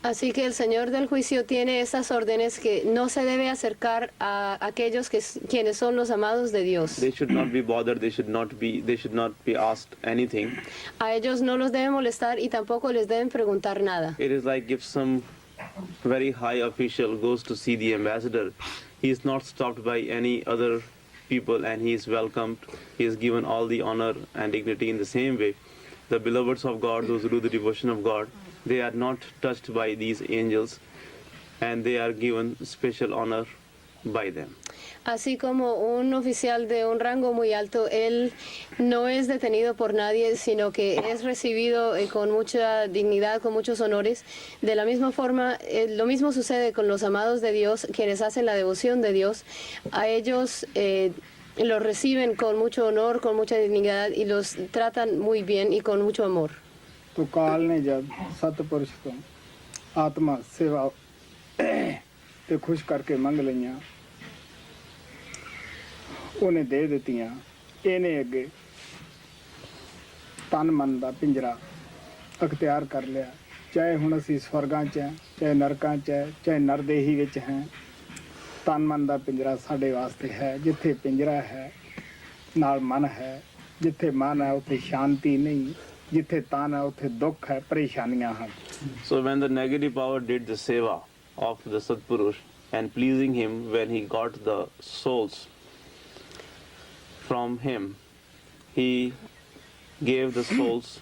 Así que el Señor del Juicio tiene estas órdenes que no se debe acercar a aquellos quienes son los amados de Dios. They should not be bothered, they should not be asked anything. A ellos no los deben molestar y tampoco les deben preguntar nada. It is like if some very high official goes to see the ambassador, he is not stopped by any other people and he is welcomed, he is given all the honor and dignity. In the same way, the beloveds of God, those who do the devotion of God, they are not touched by these angels and they are given special honor by them. Así como un oficial de un rango muy alto, él no es detenido por nadie, sino que es recibido con mucha dignidad, con muchos honores. De la misma forma, lo mismo sucede con los amados de Dios, quienes hacen la devoción de Dios. A ellos los reciben con mucho honor, con mucha dignidad y los tratan muy bien y con mucho amor. तो काल ने जब सतपुरुष तो आत्मा सेवा ते खुश करके मंग लईयां, उन्हें दे दित्तियां, इन्हें अगे तन मन दा पिंजरा अख्तियार कर लिया। चाहे हुण असीं स्वर्गां च हैं, चाहे नरकां च है, चाहे नरदेही विच हैं, तन मन दा पिंजरा साडे वास्ते है। जिथे पिंजरा है नाल मन है, जिथे मन है उत्थे शांति नहीं, जिथे तान है उत्थे दुख है, परेशानियां हैं। So when the negative power did the seva of the Satpurush and pleasing him, when he got the souls from him, he gave the souls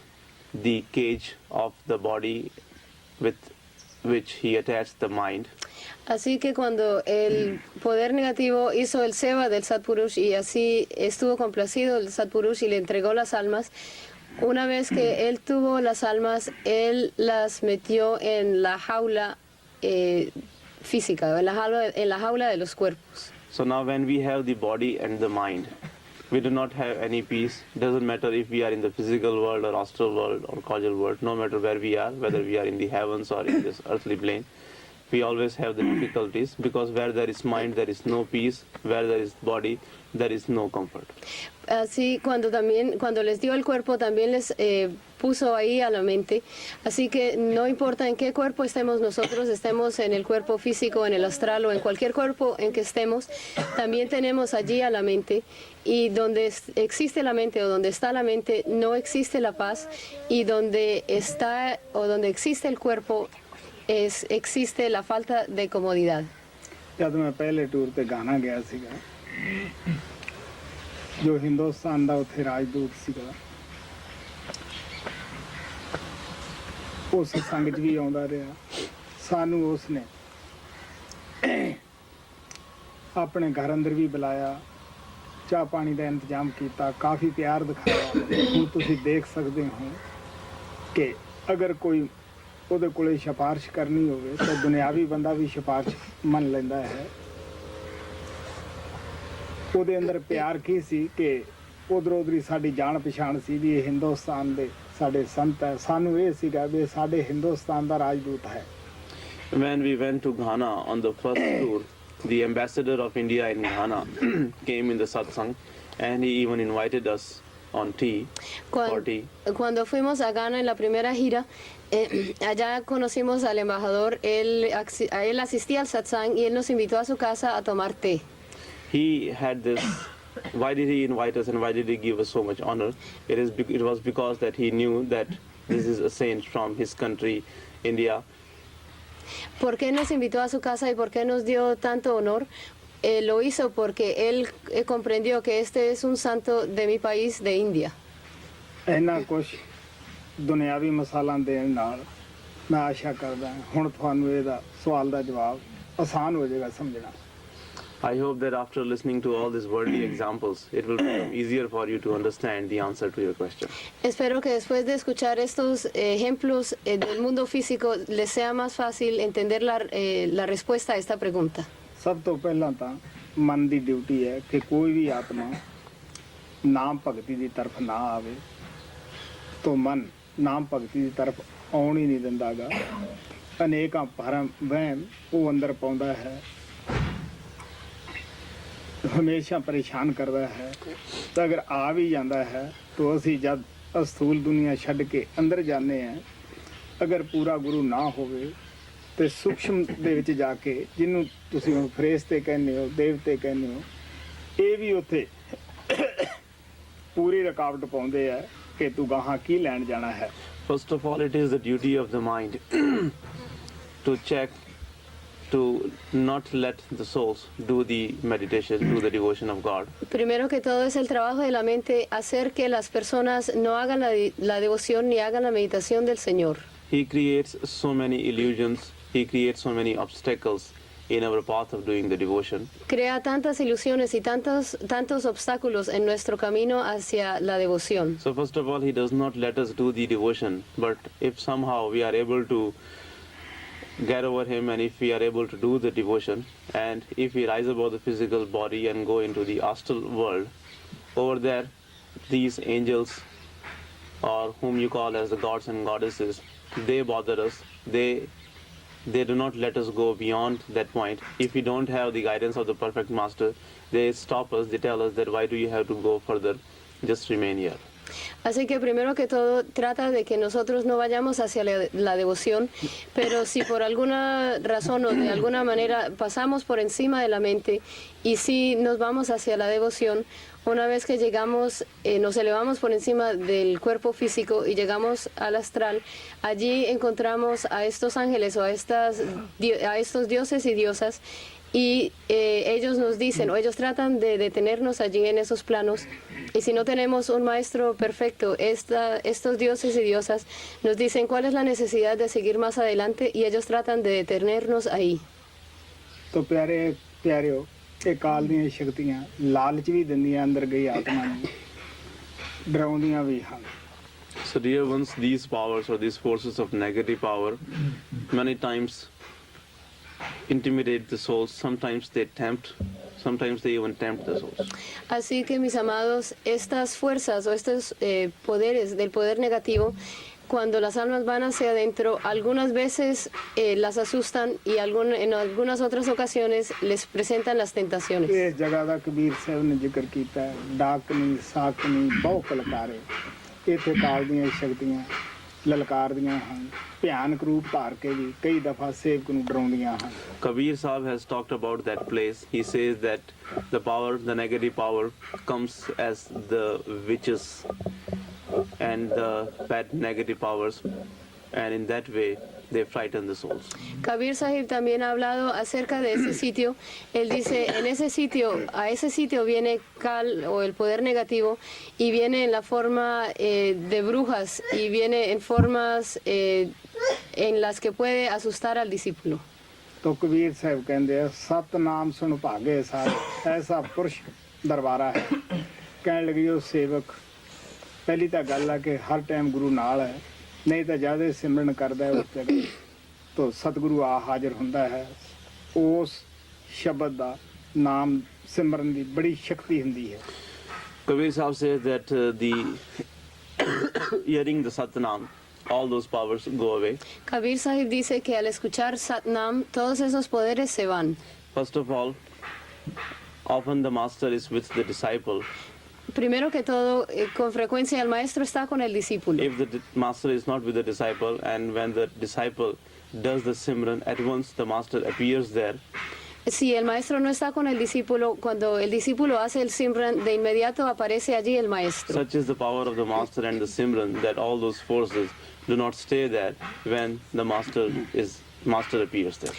the cage of the body with which he attached the mind. Así que cuando el poder negativo hizo el seva del Satpurush y así estuvo complacido el Satpurush y le entregó las almas, una vez que él tuvo las almas, él las metió en la jaula física, en la jaula de los cuerpos. So now when we have the body and the mind, we do not have any peace. Doesn't matter if we are in the physical world or astral world or causal world, no matter where we are, whether we are in the heavens or in this earthly plane, we always have the difficulties, because where there is mind, there is no peace. Where there is body, there is no comfort. Así cuando les dio el cuerpo, también les puso ahí a la mente. Así que no importa en qué cuerpo estemos nosotros, estemos en el cuerpo físico, en el astral o en cualquier cuerpo en que estemos, también tenemos allí a la mente. Y donde existe la mente o donde está la mente, no existe la paz. Y donde está o donde existe el cuerpo, existe la falta de comodidad. जब मैं पहले tour पे गाना गया सीगा, जो हिंदुस्तान दा उत्थे राजदूत सीगा, उस संग च भी आउंदा रहा। सानू उसने अपने घर अंदर भी बुलाया, चाह पानी का इंतजाम किया, काफ़ी प्यार दिखाया। हुण तुसीं देख सकते हो कि अगर कोई ਉਹਦੇ ਕੋਲੇ ਸਿਫਾਰਿਸ਼ ਕਰਨੀ ਹੋਵੇ ਤਾਂ ਦੁਨਿਆਵੀ ਬੰਦਾ ਵੀ ਸਿਫਾਰਿਸ਼ ਮੰਨ ਲੈਂਦਾ ਹੈ। ਉਹਦੇ ਅੰਦਰ ਪਿਆਰ ਕੀ ਸੀ ਕਿ ਉਧਰ ਹੀ ਸਾਡੀ ਜਾਣ ਪਛਾਣ ਸੀ ਵੀ ਇਹ ਹਿੰਦੁਸਤਾਨ ਦੇ ਸਾਡੇ ਸੰਤ ਹੈ। ਸਾਨੂੰ ਇਹ ਸੀਗਾ ਵੀ ਸਾਡੇ ਹਿੰਦੁਸਤਾਨ ਦਾ ਰਾਜਦੂਤ ਹੈ। When we went to Ghana on the first tour, the ambassador of India in Ghana came in the satsang, and he even invited us on tea, for tea. Cuando fuimos a Ghana en la primera gira, allá conocimos al embajador, él asistía al satsang y él nos invitó a su casa a tomar té. He had this. Why did he invite us and why did he give us so much honor? It was because that he knew that this is a saint from his country, India. ¿Por qué nos invitó a su casa y por qué nos dio tanto honor? Lo hizo porque él comprendió que este es un santo de mi país, de India. ਇੰਨਾ ਕੁਛ ਦੁਨਿਆਵੀ ਮਸਾਲਾਂ ਦੇਣ ਨਾਲ ਮੈਂ ਆਸ਼ਾ ਕਰਦਾ ਹੁਣ ਤੁਹਾਨੂੰ ਇਹਦਾ ਸਵਾਲ ਦਾ ਜਵਾਬ ਆਸਾਨ ਹੋ ਜਾਏਗਾ ਸਮਝਣਾ. I hope that after listening to all these worldly examples, it will become easier for you to understand the answer to your question. Espero que después de escuchar estos ejemplos del mundo físico les sea más fácil entender la respuesta a esta pregunta. ਸਭ ਤੋਂ ਪਹਿਲਾਂ ਤਾਂ ਮਨ ਦੀ duty ਹੈ ਕਿ ਕੋਈ ਵੀ ਆਤਮਾ ਨਾਮ ਭਗਤੀ ਦੀ ਤਰਫ ਨਾ ਆਵੇ ਤਾਂ ਮਨ ਨਾਮ ਭਗਤੀ ਦੀ ਤਰਫ ਆਉਣ ਹੀ ਨਹੀਂ ਦਿੰਦਾਗਾ. ਅਨੇਕਾਂ ਭਰਮ ਵਹਿਮ ਉਹ ਅੰਦਰ ਪਾਉਂਦਾ ਹੈ, ਹਮੇਸ਼ਾ ਪਰੇਸ਼ਾਨ ਕਰਦਾ ਹੈ. ਤਾਂ ਅਗਰ ਆ ਵੀ ਜਾਂਦਾ ਹੈ ਤਾਂ ਅਸੀਂ ਜਦ ਅਸਥੂਲ ਦੁਨੀਆ ਛੱਡ ਕੇ ਅੰਦਰ ਜਾਂਦੇ ਹਾਂ, ਅਗਰ ਪੂਰਾ ਗੁਰੂ ਨਾ ਹੋਵੇ ਤੇ ਸੂਖਸ਼ਮ ਦੇ ਵਿੱਚ ਜਾ ਕੇ ਜਿਹਨੂੰ ਤੁਸੀਂ ਹੁਣ ਫਰਿਸ਼ਤੇ ਕਹਿੰਦੇ ਹੋ, ਦੇਵਤੇ ਕਹਿੰਦੇ ਹੋ, ਇਹ ਵੀ ਉੱਥੇ ਪੂਰੀ ਰੁਕਾਵਟ ਪਾਉਂਦੇ ਆ ਕਿ ਤੂੰ ਗਾਹਾਂ ਕੀ ਲੈਣ ਜਾਣਾ ਹੈ. First of all, it is the duty of the mind to check, to not let the souls do the meditation, do the devotion of God. Primero que todo es el trabajo de la mente hacer que las personas no hagan la devoción ni hagan la meditación del Señor. He creates so many illusions, he creates so many obstacles in our path of doing the devotion. Crea tantas ilusiones y tantos obstáculos en nuestro camino hacia la devoción. So first of all, he does not let us do the devotion, but if somehow we are able to get over him and if we are able to do the devotion and if we rise above the physical body and go into the astral world, over there these angels, or whom you call as the gods and goddesses, they bother us. They do not let us go beyond that point. If we don't have the guidance of the perfect master, they stop us, they tell us that why do you have to go further, just remain here. Así que primero que todo trata de que nosotros no vayamos hacia la devoción, pero si por alguna razón o de alguna manera pasamos por encima de la mente y si nos vamos hacia la devoción, una vez que llegamos, nos elevamos por encima del cuerpo físico y llegamos al astral, allí encontramos a estos ángeles o a estos dioses y diosas y ellos nos dicen o ellos tratan de detenernos allí en esos planos y si no tenemos un maestro perfecto, estos dioses y diosas nos dicen cuál es la necesidad de seguir más adelante y ellos tratan de detenernos ahí. ਤੋ ਪਿਆਰਿਓ ਇਹ ਕਾਲ ਦੀਆਂ ਸ਼ਕਤੀਆਂ ਲਾਲਚ ਵੀ ਦਿੰਦੀਆਂ ਅੰਦਰ ਗਈ ਆਤਮਾ ਨੂੰ, ਡਰਾਉਂਦੀਆਂ ਵੀ ਹਨ. So dear ones, these powers or these forces of negative power many times intimidate the souls, sometimes they tempt, sometimes they even tempt the souls. Así que mis amados, estas fuerzas o estos poderes del poder negativo, cuando las almas van hacia adentro, algunas veces las asustan y en algunas otras ocasiones les presentan las tentaciones. ਇਸ ਜਗ੍ਹਾ ਦਾ ਕਬੀਰ ਸਾਹਿਬ ਨੇ ਜ਼ਿਕਰ ਕੀਤਾ, ਡਾਕਨੀ ਸਾਕਨੀ ਬਹੁ ਕਲਕਾਰੇ. ਇੱਥੇ ਕਾਲ ਦੀਆਂ ਸ਼ਕਤੀਆਂ ਲਲਕਾਰਦੀਆਂ ਹਨ, ਭਿਆਨਕ ਰੂਪ ਧਾਰ ਕੇ ਵੀ ਕਈ ਦਫਾ ਸੇਵਕ ਨੂੰ ਡਰਾਉਂਦੀਆਂ ਹਨ. Kabir Sahib has talked about that place. He says that the power, the negative power, comes as the witches and the bad negative powers, and in that way they frighten the souls. Kabir Sahib también ha hablado acerca de ese sitio. Él dice, a ese sitio viene Kal o el poder negativo y viene en la forma de brujas y viene en formas en las que puede asustar al discípulo. ਤੋ ਕਬੀਰ ਸਾਹਿਬ ਕਹਿੰਦੇ ਆ, ਸਤਨਾਮ ਸੁਣ ਭਾਗੇ ਸਾਰੇ, ਐਸਾ ਪੁਰਸ਼ ਦਰਬਾਰਾ ਹੈ. ਕਹਿਣ ਲੱਗੀ ਉਹ ਸੇਵਕ, ਪਹਿਲੀ ਤਾਂ ਗੱਲ ਆ ਕਿ ਹਰ ਟਾਈਮ ਗੁਰੂ ਨਾਲ ਹੈ, ਨਹੀਂ ਤਾਂ ਜਿਆਦਾ ਸਿਮਰਨ ਕਰਦਾ ਹੈ ਉਸ ਜਗ੍ਹਾ ਤੋਂ ਸਤਿਗੁਰੂ ਆ ਹਾਜ਼ਰ ਹੁੰਦਾ ਹੈ. ਉਸ ਸ਼ਬਦ ਦਾ ਨਾਮ ਸਿਮਰਨ ਦੀ ਬੜੀ ਸ਼ਕਤੀ ਹੁੰਦੀ ਹੈ. Kabir Sahib says that the hearing the Satnam, all those powers go away. Kabir Sahib dice que al escuchar Satnam, todos esos poderes se van. First of all, often the master is with the disciple. Primero que todo, con frecuencia el maestro está con el discípulo. If the master is not with the disciple, and when the disciple does the Simran, at once the master appears there. Si el maestro no está con el discípulo, cuando el discípulo hace el Simran, de inmediato aparece allí el maestro. Such is the power of the master and the Simran that all those forces do not stay there when the master appears there.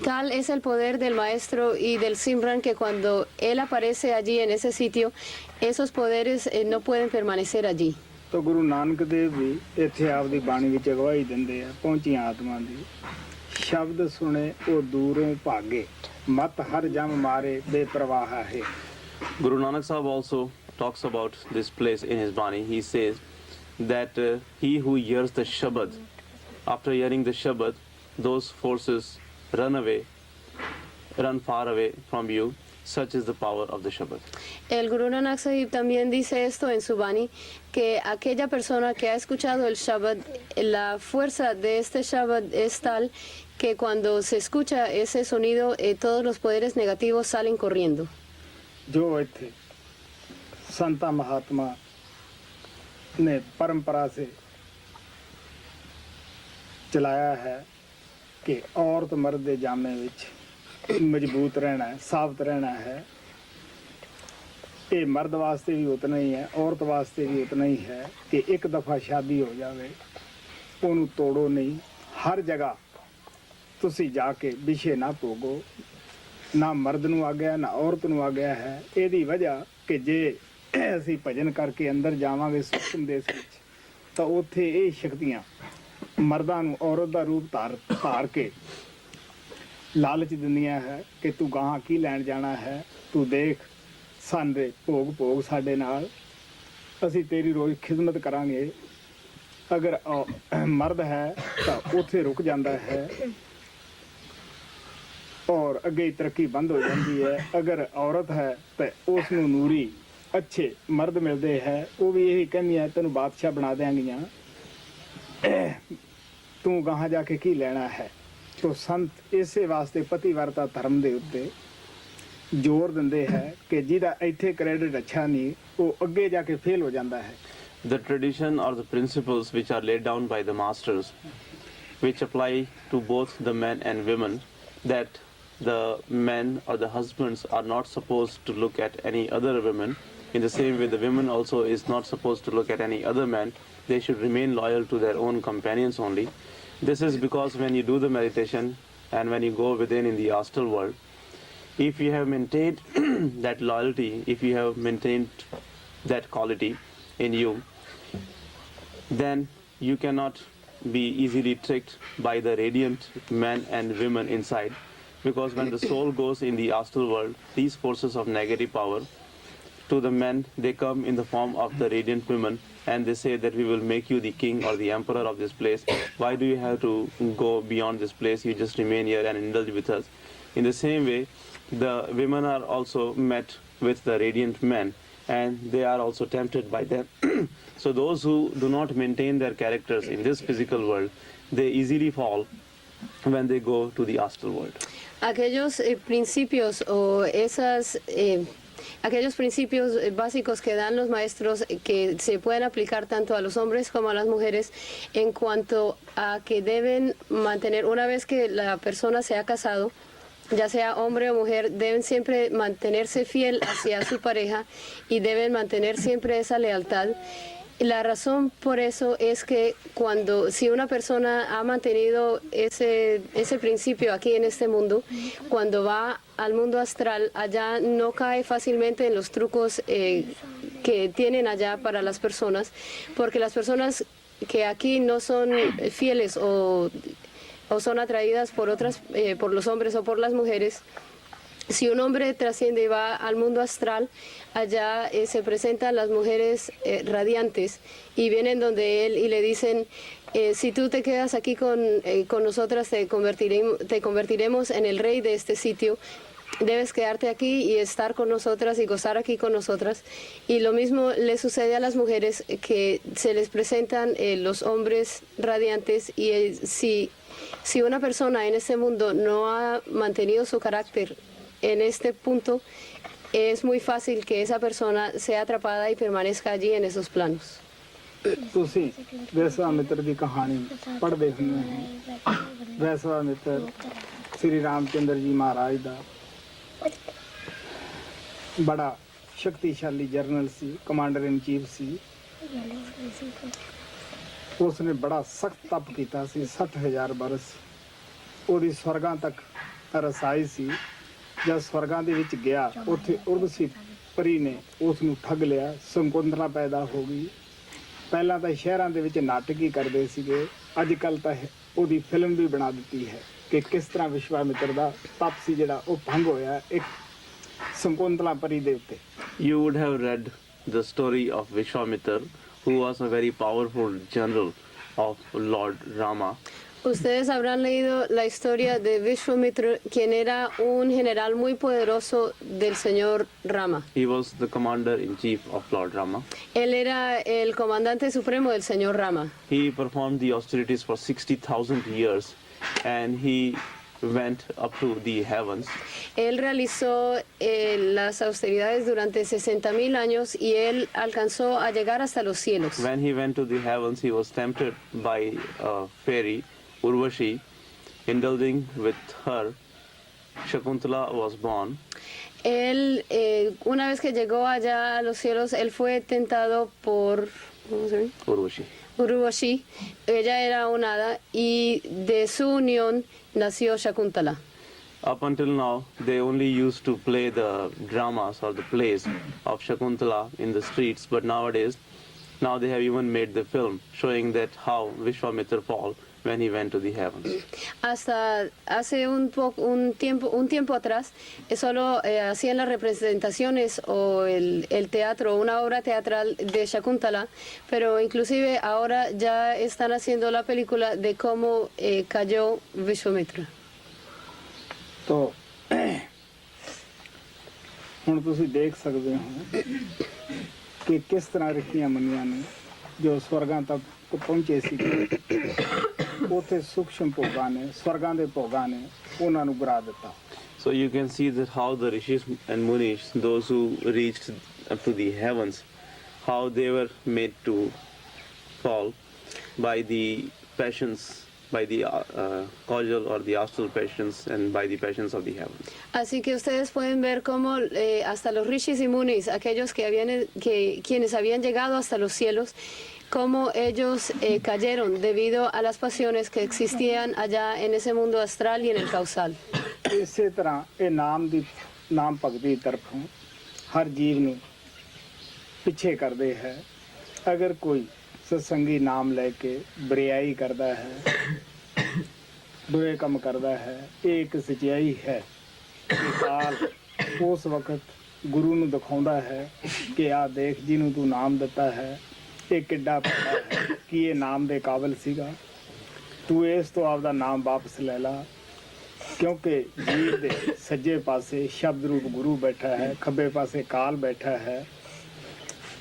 Tal es el poder del maestro y del Simran que cuando él aparece allí en ese sitio, esos poderes no pueden permanecer allí. ਤਾਂ ਗੁਰੂ ਨਾਨਕ ਦੇਵ ਵੀ ਇੱਥੇ ਆਪਦੀ ਬਾਣੀ ਵਿੱਚ ਅਗਵਾਈ ਦਿੰਦੇ ਆ ਪਹੁੰਚੀਆਂ ਆਤਮਾ ਦੀ ਸ਼ਬਦ ਸੁਣੇ ਉਹ ਦੂਰੋਂ ਭਾਗੇ ਮਤ ਹਰ ਜਮ ਮਾਰੇ ਬੇਪਰਵਾਹ ਹੈ Guru Nanak Sahib also talks about this place in his Bani. He says that he who hears the Shabad, after hearing the Shabad, those forces run far away from you. Such is the power of the Shabad. El Guru Nanak Sahib también dice esto en su Bani, que aquella persona que ha escuchado el Shabad, la fuerza de este Shabad es tal que cuando se escucha ese sonido, todos los poderes negativos salen corriendo. ਜੋ ਇੱਥੇ ਸੰਤਾਂ ਮਹਾਤਮਾ ਨੇ परंपरा से ਚਲਾਇਆ ਹੈ ਕਿ ਔਰਤ ਮਰਦ ਦੇ ਜਾਮੇ ਵਿੱਚ ਮਜ਼ਬੂਤ ਰਹਿਣਾ ਹੈ ਸਾਬਤ ਰਹਿਣਾ ਹੈ ਇਹ ਮਰਦ ਵਾਸਤੇ ਵੀ ਉਤਨਾ ਹੀ ਹੈ ਔਰਤ ਵਾਸਤੇ ਵੀ ਉਤਨਾ ਹੀ ਹੈ ਕਿ ਇੱਕ ਦਫਾ ਸ਼ਾਦੀ ਹੋ ਜਾਵੇ ਉਹਨੂੰ ਤੋੜੋ ਨਹੀਂ ਹਰ ਜਗ੍ਹਾ ਤੁਸੀਂ ਜਾ ਕੇ ਵਿਸ਼ੇ ਨਾ ਭੋਗੋ ਨਾ ਮਰਦ ਨੂੰ ਆ ਗਿਆ ਨਾ ਔਰਤ ਨੂੰ ਆ ਗਿਆ ਹੈ ਇਹਦੀ ਵਜ੍ਹਾ ਕਿ ਜੇ ਅਸੀਂ ਭਜਨ ਕਰਕੇ ਅੰਦਰ ਜਾਵਾਂਗੇ ਸੂਖਮ ਦੇਸ਼ ਵਿੱਚ ਤਾਂ ਉੱਥੇ ਇਹ ਸ਼ਕਤੀਆਂ ਮਰਦਾਂ ਨੂੰ ਔਰਤ ਦਾ ਰੂਪ ਧਾਰ ਕੇ ਲਾਲਚ ਦਿੰਦੀਆਂ ਹੈ ਕਿ ਤੂੰ ਗਾਹਾਂ ਕੀ ਲੈਣ ਜਾਣਾ ਹੈ ਤੂੰ ਦੇਖ ਸਾਡੇ ਭੋਗ ਸਾਡੇ ਨਾਲ ਅਸੀਂ ਤੇਰੀ ਰੋਜ਼ ਖਿਦਮਤ ਕਰਾਂਗੇ ਅਗਰ ਮਰਦ ਹੈ ਤਾਂ ਉੱਥੇ ਰੁਕ ਜਾਂਦਾ ਹੈ और अगे तरक्की बंद हो जाती है अगर औरत है तो उसनू नूरी अच्छे मर्द मिलते हैं वो भी यही कहनिया तेन बादशाह बना देंगियां तू गाहां जाके की लेना है तो संत इसे वास्ते पतिव्रता धर्म के उत्ते जोर दिंदे है कि जिहदा इत्थे क्रेडिट अच्छा नहीं वो अगे जाके फेल हो जाता है. The tradition or the principles which are laid down by the masters, which apply to both the men and women, that the men or the husbands are not supposed to look at any other women. In the same way, the women also is not supposed to look at any other man. They should remain loyal to their own companions only. This is because when you do the meditation and when you go within in the astral world, if you have maintained that loyalty, if you have maintained that quality in you, then you cannot be easily tricked by the radiant men and women inside. Because when the soul goes in the astral world, these forces of negative power, to the men, they come in the form of the radiant women and they say that we will make you the king or the emperor of this place. Why do you have to go beyond this place? You just remain here and indulge with us. In the same way, the women are also met with the radiant men and they are also tempted by them. So those who do not maintain their characters in this physical world, they easily fall when they go to the astral world. Aquellos principios o aquellos principios básicos que dan los maestros que se pueden aplicar tanto a los hombres como a las mujeres en cuanto a que deben mantener, una vez que la persona se ha casado, ya sea hombre o mujer, deben siempre mantenerse fiel hacia su pareja y deben mantener siempre esa lealtad. La razón por eso es que si una persona ha mantenido ese principio aquí en este mundo, cuando va al mundo astral, allá no cae fácilmente en los trucos que tienen allá para las personas, porque las personas que aquí no son fieles o son atraídas por los hombres o por las mujeres, si un hombre trasciende y va al mundo astral, allá se presentan las mujeres radiantes y vienen donde él y le dicen, si tú te quedas aquí con nosotras, te convertiremos en el rey de este sitio. Debes quedarte aquí y estar con nosotras y gozar aquí con nosotras. Y lo mismo le sucede a las mujeres, que se les presentan los hombres radiantes y si una persona en este mundo no ha mantenido su carácter en este punto es muy fácil que esa persona sea atrapada y permanezca allí en esos planos. ਤੁਸੀਂ ਵਿਸ਼ਵਾਮਿਤਰ ਦੀ ਕਹਾਣੀ ਪੜ੍ਹਦੇ ਹੁੰਦੇ ਹੋ। ਵਿਸ਼ਵਾਮਿਤਰ ਸ੍ਰੀ ਰਾਮਚੰਦਰ ਜੀ ਮਹਾਰਾਜ ਦਾ ਬੜਾ ਸ਼ਕਤੀਸ਼ਾਲੀ general ਸੀ, ਕਮਾਂਡਰ ਇਨ ਚੀਫ ਸੀ। ਉਸਨੇ ਬੜਾ ਸਖਤ ਤਪ ਕੀਤਾ ਸੀ, 60,000 ਬਰਸ। ਉਹਦੀ ਸਵਰਗਾਂ ਤੱਕ ਰਸਾਈ ਸੀ। ਜਦ ਸਵਰਗਾਂ ਦੇ ਵਿੱਚ ਗਿਆ, ਉੱਥੇ ਉਰਵਸ਼ੀ ਪਰੀ ਨੇ ਉਸ ਨੂੰ ਠੱਗ ਲਿਆ, ਸੰਕੁੰਤਲਾ ਪੈਦਾ ਹੋ ਗਈ। ਪਹਿਲਾਂ ਤਾਂ ਸ਼ਹਿਰਾਂ ਦੇ ਵਿੱਚ ਨਾਟਕ ਹੀ ਕਰਦੇ ਸੀਗੇ, ਅੱਜ ਕੱਲ੍ਹ ਤਾਂ ਉਹਦੀ ਫਿਲਮ ਵੀ ਬਣਾ ਦਿੱਤੀ ਹੈ ਕਿ ਕਿਸ ਤਰ੍ਹਾਂ ਵਿਸ਼ਵਾਮਿਤਰ ਦਾ ਤਪ ਸੀ ਜਿਹੜਾ ਉਹ ਭੰਗ ਹੋਇਆ ਇੱਕ ਸੰਕੁੰਤਲਾ ਪਰੀ ਦੇ ਉੱਤੇ। You would have read the story of Vishwamitra, who was a very powerful general of Lord Rama. Ustedes habrán leído la historia de Vishwamitra, quien era un general muy poderoso del señor Rama. He was the commander-in-chief of Lord Rama. Él era el comandante supremo del señor Rama. He performed the austerities for 60,000 years and he went up to the heavens. Él realizó las austeridades durante 60,000 años y él alcanzó a llegar hasta los cielos. When he went to the heavens, he was tempted by a fairy, Urvashi. Indulging with her, Shakuntala was born. Él, una vez que llegó allá a los cielos, él fue tentado por Urvashi. Urvashi. Ella era una hada y de su unión nació Shakuntala. Up until now, they only used to play the dramas or the plays of Shakuntala in the streets, but nowadays, now they have even made the film showing that how Vishwamitra fall when he went to the heavens. Hasta hace un tiempo atrás, solo hacían las representaciones o el teatro, una obra teatral de Shakuntala, pero inclusive ahora ya están haciendo la película de cómo cayó Vishwamitra. ਤੋ ਹੁਣ ਤੁਸੀਂ ਦੇਖ ਸਕਦੇ ਹੋ ਕਿ ਕਿਸ ਤਰ੍ਹਾਂ ਰਿਸ਼ੀਆਂ ਮੁਨੀਆਂ ਨੇ ਜੋ ਸਵਰਗਾਂ ਤੱਕ ਪਹੁੰਚੇ ਸੀ, ਉੱਥੇ ਸੂਖਸ਼ਮ ਭੋਗਾਂ ਨੇ, ਸਵਰਗਾਂ ਦੇ ਭੋਗਾਂ ਨੇ ਉਹਨਾਂ ਨੂੰ ਗਿਰਾ ਦਿੱਤਾ। So you can see that how the rishis and munis, those who reached up to the heavens, how they were made to fall by the passions, by the causal or the astral passions and by the passions of the heavens. Así que ustedes pueden ver cómo hasta los rishis y munis, aquellos quienes habían llegado hasta los cielos, cómo ellos cayeron debido a las pasiones que existían allá en ese mundo astral y en el causal. ਇਸੇ ਤਰ੍ਹਾਂ ਇਹ ਨਾਮ ਭਗਤੀ ਤਰਫੋਂ ਹਰ ਜੀਵ ਨੂੰ ਪਿੱਛੇ ਕਰਦੇ ਹੈ। ਅਗਰ ਕੋਈ ਸਤਸੰਗੀ ਨਾਮ ਲੈ ਕੇ ਬੁਰਾਈ ਕਰਦਾ ਹੈ, ਬੁਰੇ ਕੰਮ ਕਰਦਾ ਹੈ, ਇਹ ਇੱਕ ਸੱਚਾਈ ਹੈ ਕਿ ਕਾਲ ਉਸ ਵਕਤ ਗੁਰੂ ਨੂੰ ਦਿਖਾਉਂਦਾ ਹੈ ਕਿ ਆਹ ਦੇਖ ਜਿਹਨੂੰ ਤੂੰ ਨਾਮ ਦਿੱਤਾ ਹੈ ਇਹ ਕਿੱਡਾ ਭਲਾ ਹੈ, ਕਿ ਇਹ ਨਾਮ ਦੇ ਕਾਬਿਲ ਸੀਗਾ, ਤੂੰ ਇਸ ਤੋਂ ਆਪਦਾ ਨਾਮ ਵਾਪਸ ਲੈ ਲਾ। ਕਿਉਂਕਿ ਜੀਵ ਦੇ ਸੱਜੇ ਪਾਸੇ ਸ਼ਬਦ ਰੂਪ ਗੁਰੂ ਬੈਠਾ ਹੈ, ਖੱਬੇ ਪਾਸੇ ਕਾਲ ਬੈਠਾ ਹੈ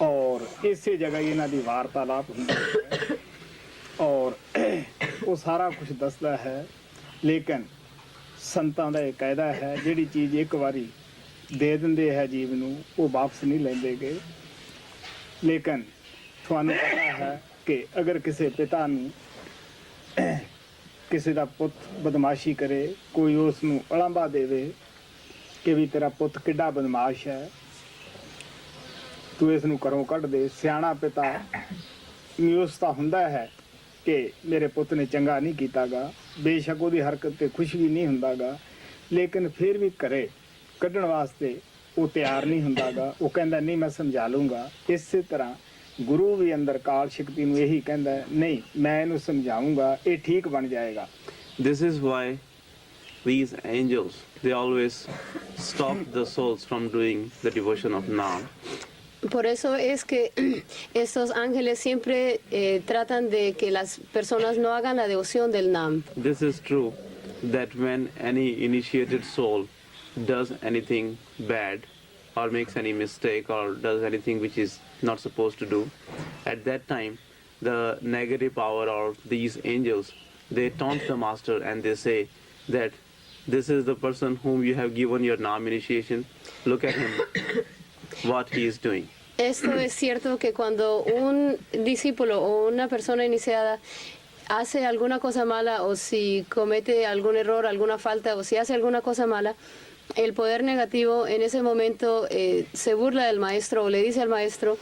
ਔਰ ਇਸੇ ਜਗ੍ਹਾ ਇਹਨਾਂ ਦੀ ਵਾਰਤਾਲਾਪ ਹੁੰਦੀ ਹੈ ਔਰ ਉਹ ਸਾਰਾ ਕੁਝ ਦੱਸਦਾ ਹੈ। ਲੇਕਿਨ ਸੰਤਾਂ ਦਾ ਇਹ ਕਾਇਦਾ ਹੈ, ਜਿਹੜੀ ਚੀਜ਼ ਇੱਕ ਵਾਰੀ ਦੇ ਦਿੰਦੇ ਹੈ ਜੀਵ ਨੂੰ ਉਹ ਵਾਪਸ ਨਹੀਂ ਲੈਂਦੇ ਗੇ। ਲੇਕਿਨ ਤੁਹਾਨੂੰ ਪਤਾ ਹੈ ਕਿ ਅਗਰ ਕਿਸੇ ਪਿਤਾ ਨੂੰ ਕਿਸੇ ਦਾ ਪੁੱਤ ਬਦਮਾਸ਼ੀ ਕਰੇ, ਕੋਈ ਉਸ ਨੂੰ ਉਲਾਂਭਾ ਦੇਵੇ ਕਿ ਵੀ ਤੇਰਾ ਪੁੱਤ ਕਿੱਡਾ ਬਦਮਾਸ਼ ਹੈ, ਤੂੰ ਇਸ ਨੂੰ ਘਰੋਂ ਕੱਢ ਦੇ, ਸਿਆਣਾ ਪਿਤਾ ਨਿਊਸ ਤਾਂ ਹੁੰਦਾ ਹੈ ਕਿ ਮੇਰੇ ਪੁੱਤ ਨੇ ਚੰਗਾ ਨਹੀਂ ਕੀਤਾਗਾ, ਬੇਸ਼ੱਕ ਉਹਦੀ ਹਰਕਤ ਤੇ ਖੁਸ਼ ਵੀ ਨਹੀਂ ਹੁੰਦਾਗਾ, ਲੇਕਿਨ ਫਿਰ ਵੀ ਘਰੇ ਕੱਢਣ ਵਾਸਤੇ ਉਹ ਤਿਆਰ ਨਹੀਂ ਹੁੰਦਾਗਾ। ਉਹ ਕਹਿੰਦਾ ਨਹੀਂ ਮੈਂ ਸਮਝਾ ਲੂੰਗਾ। ਇਸੇ ਤਰ੍ਹਾਂ ਗੁਰੂ ਵੀ ਅੰਦਰ ਕਾਲ ਸ਼ਕਤੀ ਨੂੰ ਇਹੀ ਕਹਿੰਦਾ ਹੈ, ਨਹੀਂ ਮੈਂ ਇਹਨੂੰ ਸਮਝਾਉਂਗਾ, ਇਹ ਠੀਕ ਬਣ ਜਾਏਗਾ। This is why these angels, they always stop the souls from doing the devotion of Nam. Por eso es que estos ángeles siempre tratan de que las personas no hagan la devoción del Nam. This is true that when any initiated soul does anything bad or makes any mistake or does anything which is not supposed to do, at that time the negative power or these angels, they taunt the master and they say that this is the person whom you have given your Nam initiation. Look at him, what he is doing. Esto es cierto que cuando un discípulo o una persona iniciada hace alguna cosa mala o si comete algún error, alguna falta o si hace alguna cosa mala, el poder negativo en ese momento se burla del maestro o le dice al maestro,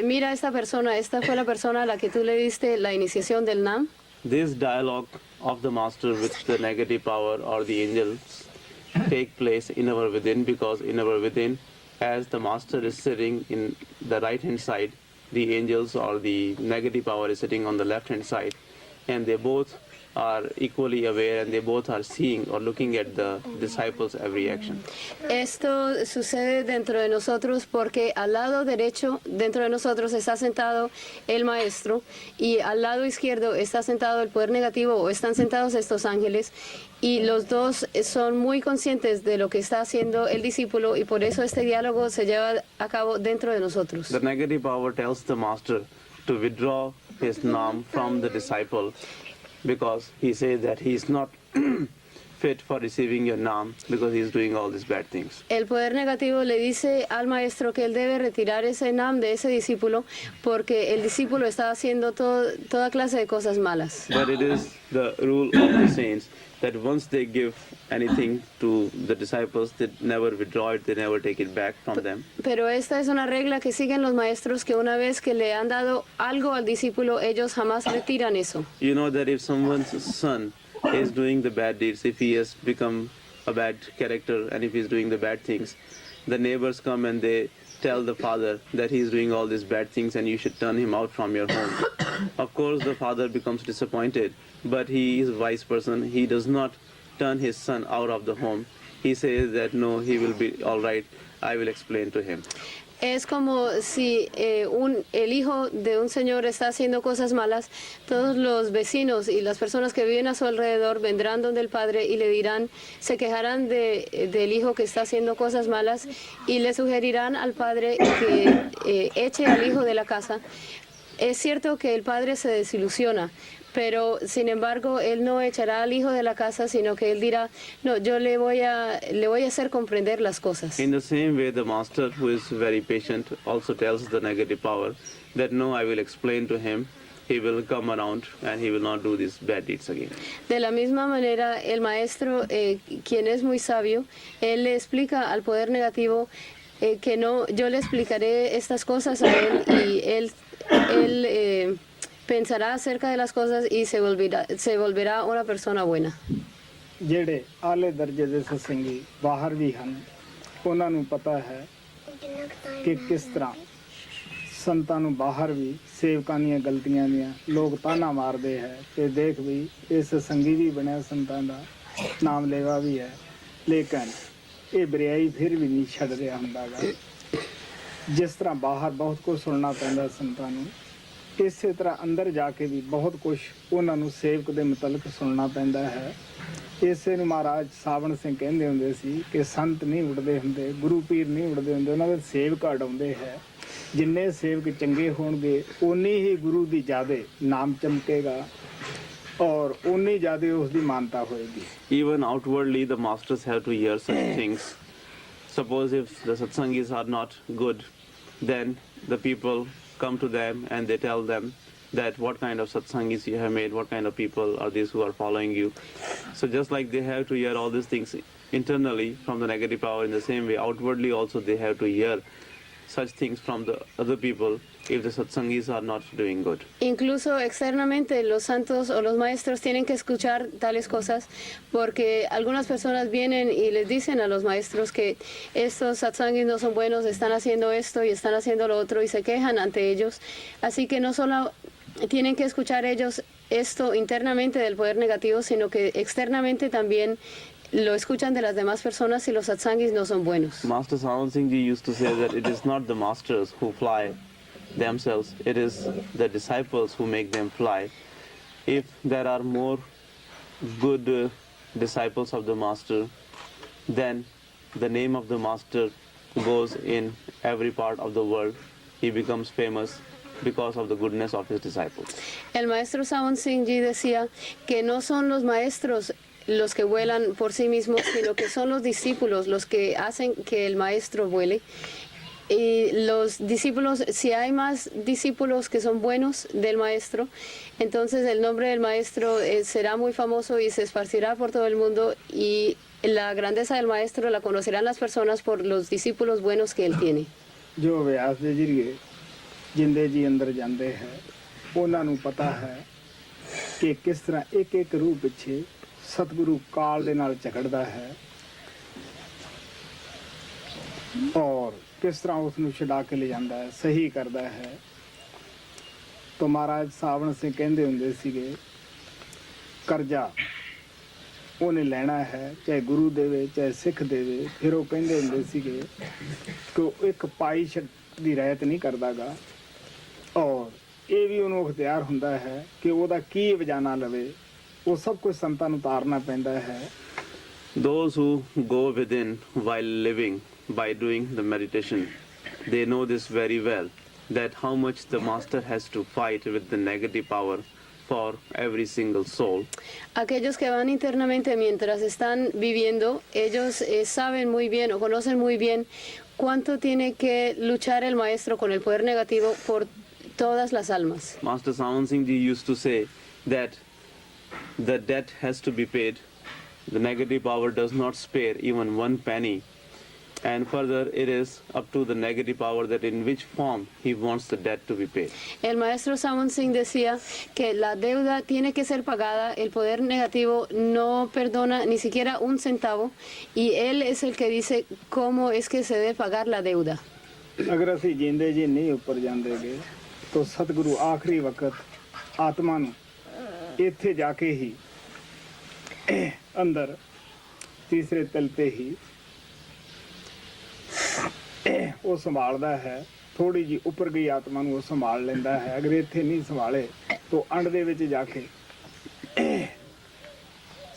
mira esta persona, esta fue la persona a la que tú le diste la iniciación del Nam. This dialogue of the master with the negative power or the angels take place in our within, because in our within, as the master is sitting in the right hand side, the angels or the negative power is sitting on the left hand side, and they both are equally aware and they both are seeing or looking at the disciples' every action. Esto sucede dentro de nosotros porque al lado derecho dentro de nosotros está sentado el maestro y al lado izquierdo está sentado el poder negativo o están sentados estos ángeles, y los dos son muy conscientes de lo que está haciendo el discípulo, y por eso este diálogo se lleva a cabo dentro de nosotros. The negative power tells the master to withdraw his Nam from the disciple, because he says that he is not fit for receiving your Nam because he is doing all these bad things. El poder negativo le dice al maestro que él debe retirar ese Nam de ese discípulo porque el discípulo está haciendo toda clase de cosas malas. But it is the rule of the saints that once they give anything to the disciples, they never withdraw it, they never take it back from them. Pero esta es una regla que siguen los maestros, que una vez que le han dado algo al discípulo, ellos jamás retiran eso. You know that if someone's son is doing the bad deeds, if he has become a bad character and if he's doing the bad things, the neighbors come and they tell the father that he's doing all these bad things and you should turn him out from your home. Of course, the father becomes disappointed, but he is a wise person. He does not turn his son out of the home. He says that no, he will be all right. I will explain to him. Es como si el hijo de un señor está haciendo cosas malas, todos los vecinos y las personas que viven a su alrededor vendrán donde el padre y le dirán, se quejarán del hijo que está haciendo cosas malas y le sugerirán al padre que eche al hijo de la casa. Es cierto que el padre se desilusiona, pero sin embargo él no echará al hijo de la casa, sino que él dirá, no, yo le voy a hacer comprender las cosas. In the same way, the master, who is very patient, also tells the negative power that no, I will explain to him. He will come around and he will not do these bad deeds again. De la misma manera, el maestro, quien es muy sabio, él le explica al poder negativo que no, yo le explicaré estas cosas a él y él pensará acerca de las cosas y se volverá una persona buena. ਜਿਹੜੇ ਆਲੇ ਦਰਜੇ ਦੇ ਸਤਸੰਗੀ ਬਾਹਰ ਵੀ ਹਨ, ਉਹਨਾਂ ਨੂੰ ਪਤਾ ਹੈ ਕਿ ਕਿਸ ਤਰ੍ਹਾਂ ਸੰਤਾਂ ਨੂੰ ਬਾਹਰ ਵੀ ਸੇਵਕਾਂ ਦੀਆਂ ਗਲਤੀਆਂ ਦੀਆਂ ਲੋਕ ਤਾਨਾ ਮਾਰਦੇ ਹੈ ਤੇ ਦੇਖ ਵੀ ਇਹ ਸਤਸੰਗੀ ਵੀ ਬਣਿਆ ਸੰਤਾਂ ਦਾ ਨਾਮ ਲੈਵਾ ਵੀ ਹੈ, ਲੇਕਿਨ ਇਹ ਬਰਿਆਈ ਫਿਰ ਵੀ ਨਹੀਂ ਛੱਡ ਰਿਹਾ ਹੁੰਦਾ ਗਾ। ਜਿਸ ਤਰ੍ਹਾਂ ਬਾਹਰ ਬਹੁਤ ਕੁਝ ਸੁਣਨਾ ਪੈਂਦਾ ਸੰਤਾਂ ਨੂੰ, ਇਸੇ ਤਰ੍ਹਾਂ ਅੰਦਰ ਜਾ ਕੇ ਵੀ ਬਹੁਤ ਕੁਝ ਉਹਨਾਂ ਨੂੰ ਸੇਵਕ ਦੇ ਮੁਤਲਕ ਸੁਣਨਾ ਪੈਂਦਾ ਹੈ। ਇਸੇ ਨੂੰ ਮਹਾਰਾਜ ਸਾਵਣ ਸਿੰਘ ਕਹਿੰਦੇ ਹੁੰਦੇ ਸੀ ਕਿ ਸੰਤ ਨਹੀਂ ਉਡਦੇ ਹੁੰਦੇ, ਗੁਰੂ ਪੀਰ ਨਹੀਂ ਉਡਦੇ ਹੁੰਦੇ, ਉਹਨਾਂ ਦੇ ਸੇਵਕ ਉਡਾਉਂਦੇ ਹੈ। ਜਿੰਨੇ ਸੇਵਕ ਚੰਗੇ ਹੋਣਗੇ ਉਨੀ ਹੀ ਗੁਰੂ ਦੀ ਜ਼ਿਆਦੇ ਨਾਮ ਚਮਕੇਗਾ ਔਰ ਉਨੀ ਜ਼ਿਆਦੇ ਉਸ ਦੀ ਮਾਨਤਾ ਹੋਏਗੀ। Even outwardly, the masters have to hear such things. Suppose if the satsangis are not good, then the people come to them and they tell them that what kind of satsangis you have made, what kind of people are these who are following you. So just like they have to hear all these things internally from the negative power, in the same way outwardly also they have to hear such things from the other people if the satsangis are not doing good. Incluso externamente los santos o los maestros tienen que escuchar tales cosas porque algunas personas vienen y les dicen a los maestros que estos satsangis no son buenos, están haciendo esto y están haciendo lo otro y se quejan ante ellos. Así que no solo tienen que escuchar ellos esto internamente del poder negativo, sino que externamente también lo escuchan de las demás personas si los satsangis no son buenos. Master Sawan Singh Ji used to say that it is not the masters who fly themselves, it is the disciples who make them fly. If there are more good disciples of the master, then the name of the master goes in every part of the world. He becomes famous because of the goodness of his disciples. El maestro Sawan Singh Ji decía que no son los maestros los que vuelan por sí mismos, sino que son los discípulos los que hacen que el maestro vuele. Y los discípulos, si hay más discípulos que son buenos del maestro, entonces el nombre del maestro será muy famoso y se esparcirá por todo el mundo, y la grandeza del maestro la conocerán las personas por los discípulos buenos que él tiene. ਜੋ ਅਭਿਆਸ ਦੇ ਜਰੀਏ ਜਿੰਦੇ ਜੀ ਅੰਦਰ ਜਾਂਦੇ ਹੈ ਉਹਨਾਂ ਨੂੰ ਪਤਾ ਹੈ ਕਿ ਕਿਸ ਤਰ੍ਹਾਂ ਇੱਕ ਇੱਕ ਰੂਪ ਪਿੱਛੇ ਸਤਿਗੁਰੂ ਕਾਲ ਦੇ ਨਾਲ ਝਗੜਦਾ ਹੈ ਔਰ ਕਿਸ ਤਰ੍ਹਾਂ ਉਸ ਨੂੰ ਛਡਾ ਕੇ ਲੈ ਜਾਂਦਾ ਹੈ, ਸਹੀ ਕਰਦਾ ਹੈ। तो महाराज सावण ਸਿੰਘ ਕਹਿੰਦੇ ਹੁੰਦੇ ਸੀਗੇ ਕਰਜ਼ਾ ਉਹਨੇ ਲੈਣਾ ਹੈ, ਚਾਹੇ ਗੁਰੂ ਦੇਵੇ ਚਾਹੇ ਸਿੱਖ ਦੇਵੇ। ਫਿਰ ਉਹ ਕਹਿੰਦੇ ਹੁੰਦੇ ਸੀਗੇ ਕਿ ਉਹ ਇੱਕ ਪਾਈ ਦੀ ਰਹਿਤ ਨਹੀਂ ਕਰਦਾਗਾ, ਔਰ ਇਹ ਵੀ ਉਹਨੂੰ ਅਖਤਿਆਰ ਹੁੰਦਾ ਹੈ ਕਿ ਉਹਦਾ ਕੀ ਵਜਾਨਾ ਲਵੇ। ਉਹ ਸਭ ਕੁਝ ਸੰਤਾਂ ਨੂੰ ਤਾਰਨਾ ਪੈਂਦਾ ਹੈ। Those who go within while living by doing the meditation, they know this very well, that how much the master has to fight with the negative power for every single soul. Aquellos que van internamente mientras están viviendo, ellos saben muy bien o conocen muy bien cuánto tiene que luchar el maestro con el poder negativo por todas las almas. Master Sawan Singh Ji used to say that the debt has to be paid. The negative power does not spare even one penny. And further, it is up to the negative power that in which form he wants the debt to be paid. El maestro Sawan Singh decía que la deuda tiene que ser pagada, el poder negativo no perdona ni siquiera un centavo, y él es el que dice cómo es que se debe pagar la deuda. ਅਗਰ ਅਸੀਂ ਜਿੰਦੇ ਜੀ ਨਹੀਂ ਉੱਪਰ ਜਾਂਦੇਗੇ ਤਾਂ ਸਤਿਗੁਰੂ ਆਖਰੀ ਵਕਤ ਆਤਮਾ ਨੂੰ ਇੱਥੇ ਜਾ ਕੇ ਹੀ ਅੰਦਰ ਤੀਸਰੇ ਤਲ ਤੇ ਹੀ ਉਹ ਸੰਭਾਲਦਾ ਹੈ। ਥੋੜੀ ਜੀ ਉੱਪਰ ਗਈ ਆਤਮਾ ਨੂੰ ਉਹ ਸੰਭਾਲ ਲੈਂਦਾ ਹੈ। ਅਗਰ ਇੱਥੇ ਨਹੀਂ ਸੰਭਾਲੇ ਤਾਂ ਅੰਡ ਦੇ ਵਿੱਚ ਜਾ ਕੇ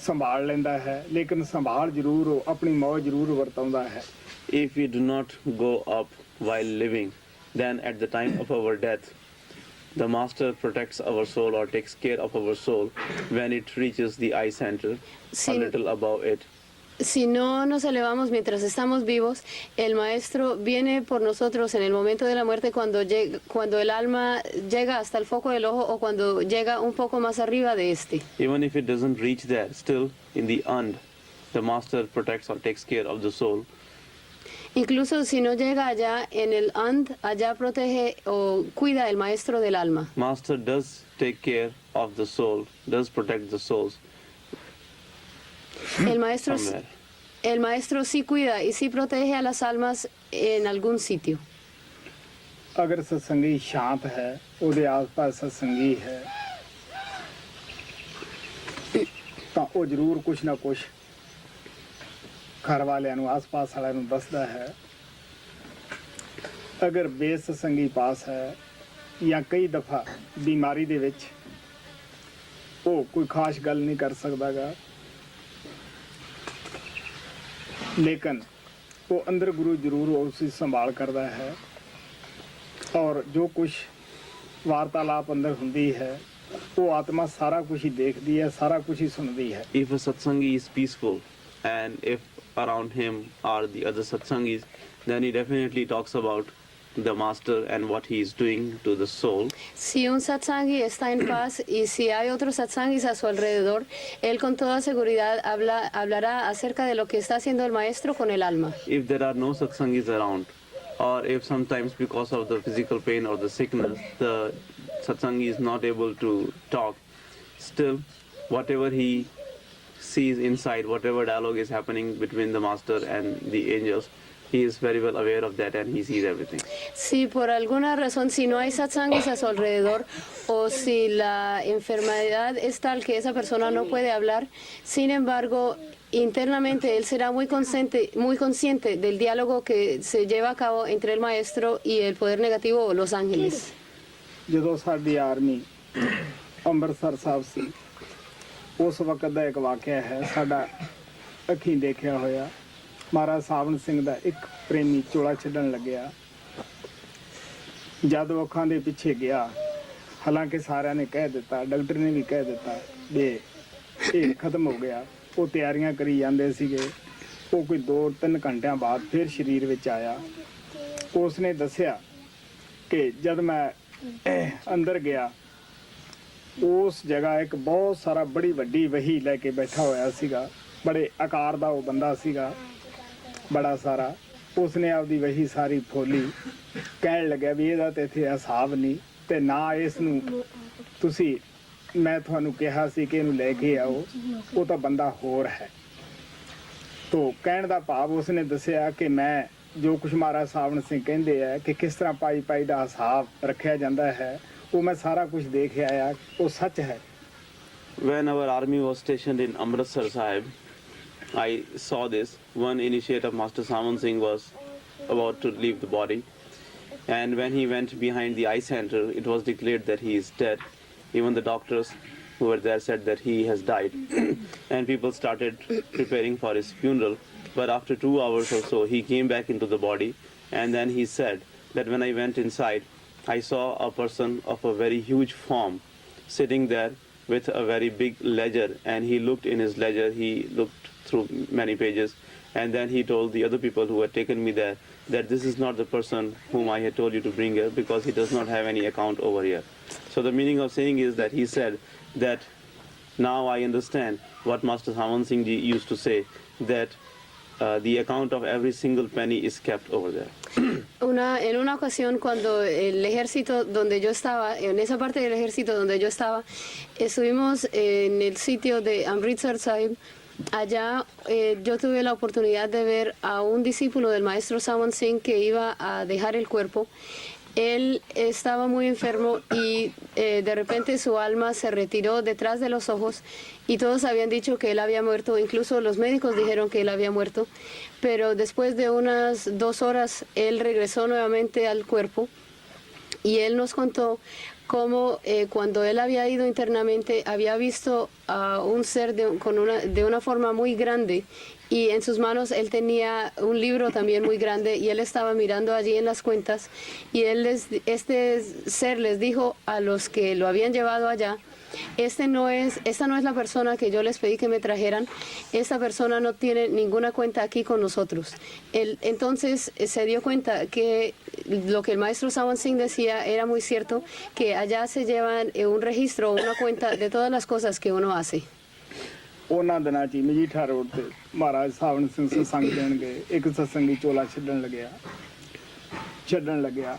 ਸੰਭਾਲ ਲੈਂਦਾ ਹੈ, ਲੇਕਿਨ ਸੰਭਾਲ ਜ਼ਰੂਰ ਉਹ ਆਪਣੀ ਮੌਜ ਜ਼ਰੂਰ ਵਰਤਾਉਂਦਾ ਹੈ। If we do not go up while living, then at the time of our death, the master protects our soul or takes care of our soul when it reaches the eye center, a little above it. Si no nos elevamos mientras estamos vivos, el maestro viene por nosotros en el momento de la muerte, cuando el alma llega hasta el foco del ojo o cuando llega un poco más arriba de este. Even if it doesn't reach there, still in the end, the master protects or takes care of the soul. Incluso si no llega allá, en el and, allá protege o cuida el maestro del alma. Master does take care of the soul, does protect the souls. El maestro sí cuida y sí protege a las almas en algún sitio. ਅਗਰ ਸਤਸੰਗੀ ਸ਼ਾਂਤ ਹੈ, ਉਹਦੇ ਆਸ-ਪਾਸ ਸਤਸੰਗੀ ਹੈ, ਤਾਂ ਉਹ ਜ਼ਰੂਰ ਕੁਛ ਨਾ ਕੁਛ ਘਰ ਵਾਲਿਆਂ ਨੂੰ ਆਸ-ਪਾਸ ਵਾਲਿਆਂ ਨੂੰ ਦੱਸਦਾ ਹੈ। ਅਗਰ ਬੇਸਤਸੰਗੀ ਪਾਸ ਹੈ ਜਾਂ ਕਈ ਦਫਾ ਬਿਮਾਰੀ ਦੇ ਵਿੱਚ ਉਹ ਕੋਈ ਖਾਸ ਗੱਲ ਨਹੀਂ ਕਰ ਸਕਦਾਗਾ, लेकिन वो अंदर गुरु जरूर उसकी संभाल करता है, और जो कुछ वार्तालाप अंदर होंदी है वो आत्मा सारा कुछ ही देखती है, सारा कुछ ही सुनती है। If a satsangi is peaceful and if around him are the other satsangis, then he definitely talks about the master and what he is doing to the soul. Si un satsangi está en paz y si hay otros satsangis a su alrededor, él con toda seguridad hablará acerca de lo que está haciendo el maestro con el alma. If there are no satsangis around, or if sometimes because of the physical pain or the sickness, the satsangi is not able to talk, still whatever he sees inside, whatever dialogue is happening between the master and the angels, he is very well aware of that and he sees everything. Si por alguna razón, si no hay satsangis a su alrededor, o si la enfermedad es tal que esa persona no puede hablar, sin embargo, internamente él será muy consciente del diálogo que se lleva a cabo entre el maestro y el poder negativo o los ángeles. ਜਦੋਂ ਸਾਡੀ army Amritsar Sahib ਸੀ, ਉਸ ਵਕਤ ਦਾ ਇੱਕ ਵਾਕਿਆ ਹੈ ਸਾਡਾ ਅੱਖੀਂ ਦੇਖਿਆ ਹੋਇਆ। ਮਹਾਰਾਜ ਸਾਵਣ ਸਿੰਘ ਦਾ ਇੱਕ ਪ੍ਰੇਮੀ ਚੋਲਾ ਛੱਡਣ ਲੱਗਿਆ। ਜਦ ਉਹ ਅੱਖਾਂ ਦੇ ਪਿੱਛੇ ਗਿਆ, ਹਾਲਾਂਕਿ ਸਾਰਿਆਂ ਨੇ ਕਹਿ ਦਿੱਤਾ, ਡਾਕਟਰ ਨੇ ਵੀ ਕਹਿ ਦਿੱਤਾ ਵੀ ਇਹ ਖਤਮ ਹੋ ਗਿਆ, ਉਹ ਤਿਆਰੀਆਂ ਕਰੀ ਜਾਂਦੇ ਸੀਗੇ। ਉਹ ਕੋਈ 2-3 ਘੰਟਿਆਂ ਬਾਅਦ ਫਿਰ ਸਰੀਰ ਵਿੱਚ ਆਇਆ। ਉਸਨੇ ਦੱਸਿਆ ਕਿ ਜਦ ਮੈਂ ਅੰਦਰ ਗਿਆ, ਉਸ ਜਗ੍ਹਾ ਇੱਕ ਬਹੁਤ ਸਾਰਾ ਬੜੀ ਵੱਡੀ ਵਹੀ ਲੈ ਕੇ ਬੈਠਾ ਹੋਇਆ ਸੀਗਾ। ਬੜੇ ਆਕਾਰ ਦਾ ਉਹ ਬੰਦਾ ਸੀਗਾ, ਬੜਾ ਸਾਰਾ। ਉਸਨੇ ਆਪਦੀ ਵਹੀ ਸਾਰੀ ਫੋਲੀ, ਕਹਿਣ ਲੱਗਿਆ ਵੀ ਇਹਦਾ ਤਾਂ ਇੱਥੇ ਹਿਸਾਬ ਨਹੀਂ, ਤੇ ਨਾ ਇਸ ਨੂੰ ਤੁਸੀਂ, ਮੈਂ ਤੁਹਾਨੂੰ ਕਿਹਾ ਸੀ ਕਿ ਇਹਨੂੰ ਲੈ ਕੇ ਆਓ, ਉਹ ਤਾਂ ਬੰਦਾ ਹੋਰ ਹੈ। ਤੋ ਕਹਿਣ ਦਾ ਭਾਵ ਉਸਨੇ ਦੱਸਿਆ ਕਿ ਮੈਂ ਜੋ ਕੁਛ ਮਹਾਰਾਜ ਸਾਵਣ ਸਿੰਘ ਕਹਿੰਦੇ ਆ ਕਿ ਕਿਸ ਤਰ੍ਹਾਂ ਪਾਈ ਪਾਈ ਦਾ ਹਿਸਾਬ ਰੱਖਿਆ ਜਾਂਦਾ ਹੈ, ਉਹ ਮੈਂ ਸਾਰਾ ਕੁਝ ਦੇਖ ਆਇਆ, ਉਹ ਸੱਚ ਹੈ। When our army was stationed in Amritsar Sahib, I saw this. One initiate of Master Saman Singh was about to leave the body, and when he went behind the eye center, it was declared that he is dead. Even the doctors who were there said that he has died, and people started preparing for his funeral. But after 2 hours or so, he came back into the body, and then he said that when I went inside, I saw a person of a very huge form sitting there with a very big ledger, and he looked in his ledger, he looked through many pages, and then he told the other people who had taken me there that this is not the person whom I had told you to bring here, because he does not have any account over here. So the meaning of saying is that he said that now I understand what Master Saman Singh Ji used to say, that the account of every single penny is kept over there. En una ocasión, cuando el ejército donde yo estaba, en esa parte del ejército donde yo estaba, estuvimos en el sitio de Amritsar Sahib. Allá yo tuve la oportunidad de ver a un discípulo del maestro Saman Singh que iba a dejar el cuerpo. Él estaba muy enfermo y de repente su alma se retiró detrás de los ojos y todos habían dicho que él había muerto, incluso los médicos dijeron que él había muerto, pero después de unas 2 horas él regresó nuevamente al cuerpo y él nos contó cómo cuando él había ido internamente había visto a un ser de una forma muy grande, y en sus manos él tenía un libro también muy grande y él estaba mirando allí en las cuentas, y este ser les dijo a los que lo habían llevado allá: esta no es la persona que yo les pedí que me trajeran, esta persona no tiene ninguna cuenta aquí con nosotros. Él entonces se dio cuenta que lo que el maestro Saman Singh decía era muy cierto, que allá se llevan un registro, una cuenta de todas las cosas que uno hace. ਉਹਨਾਂ ਦਿਨਾਂ 'ਚ Majitha road ਤੇ ਮਹਾਰਾਜ ਸਾਵਣ ਸਿੰਘ ਸਤਸੰਗ ਦੇਣ ਗਏ। ਇੱਕ ਸਤਸੰਗੀ ਚੋਲਾ ਛੱਡਣ ਲੱਗਿਆ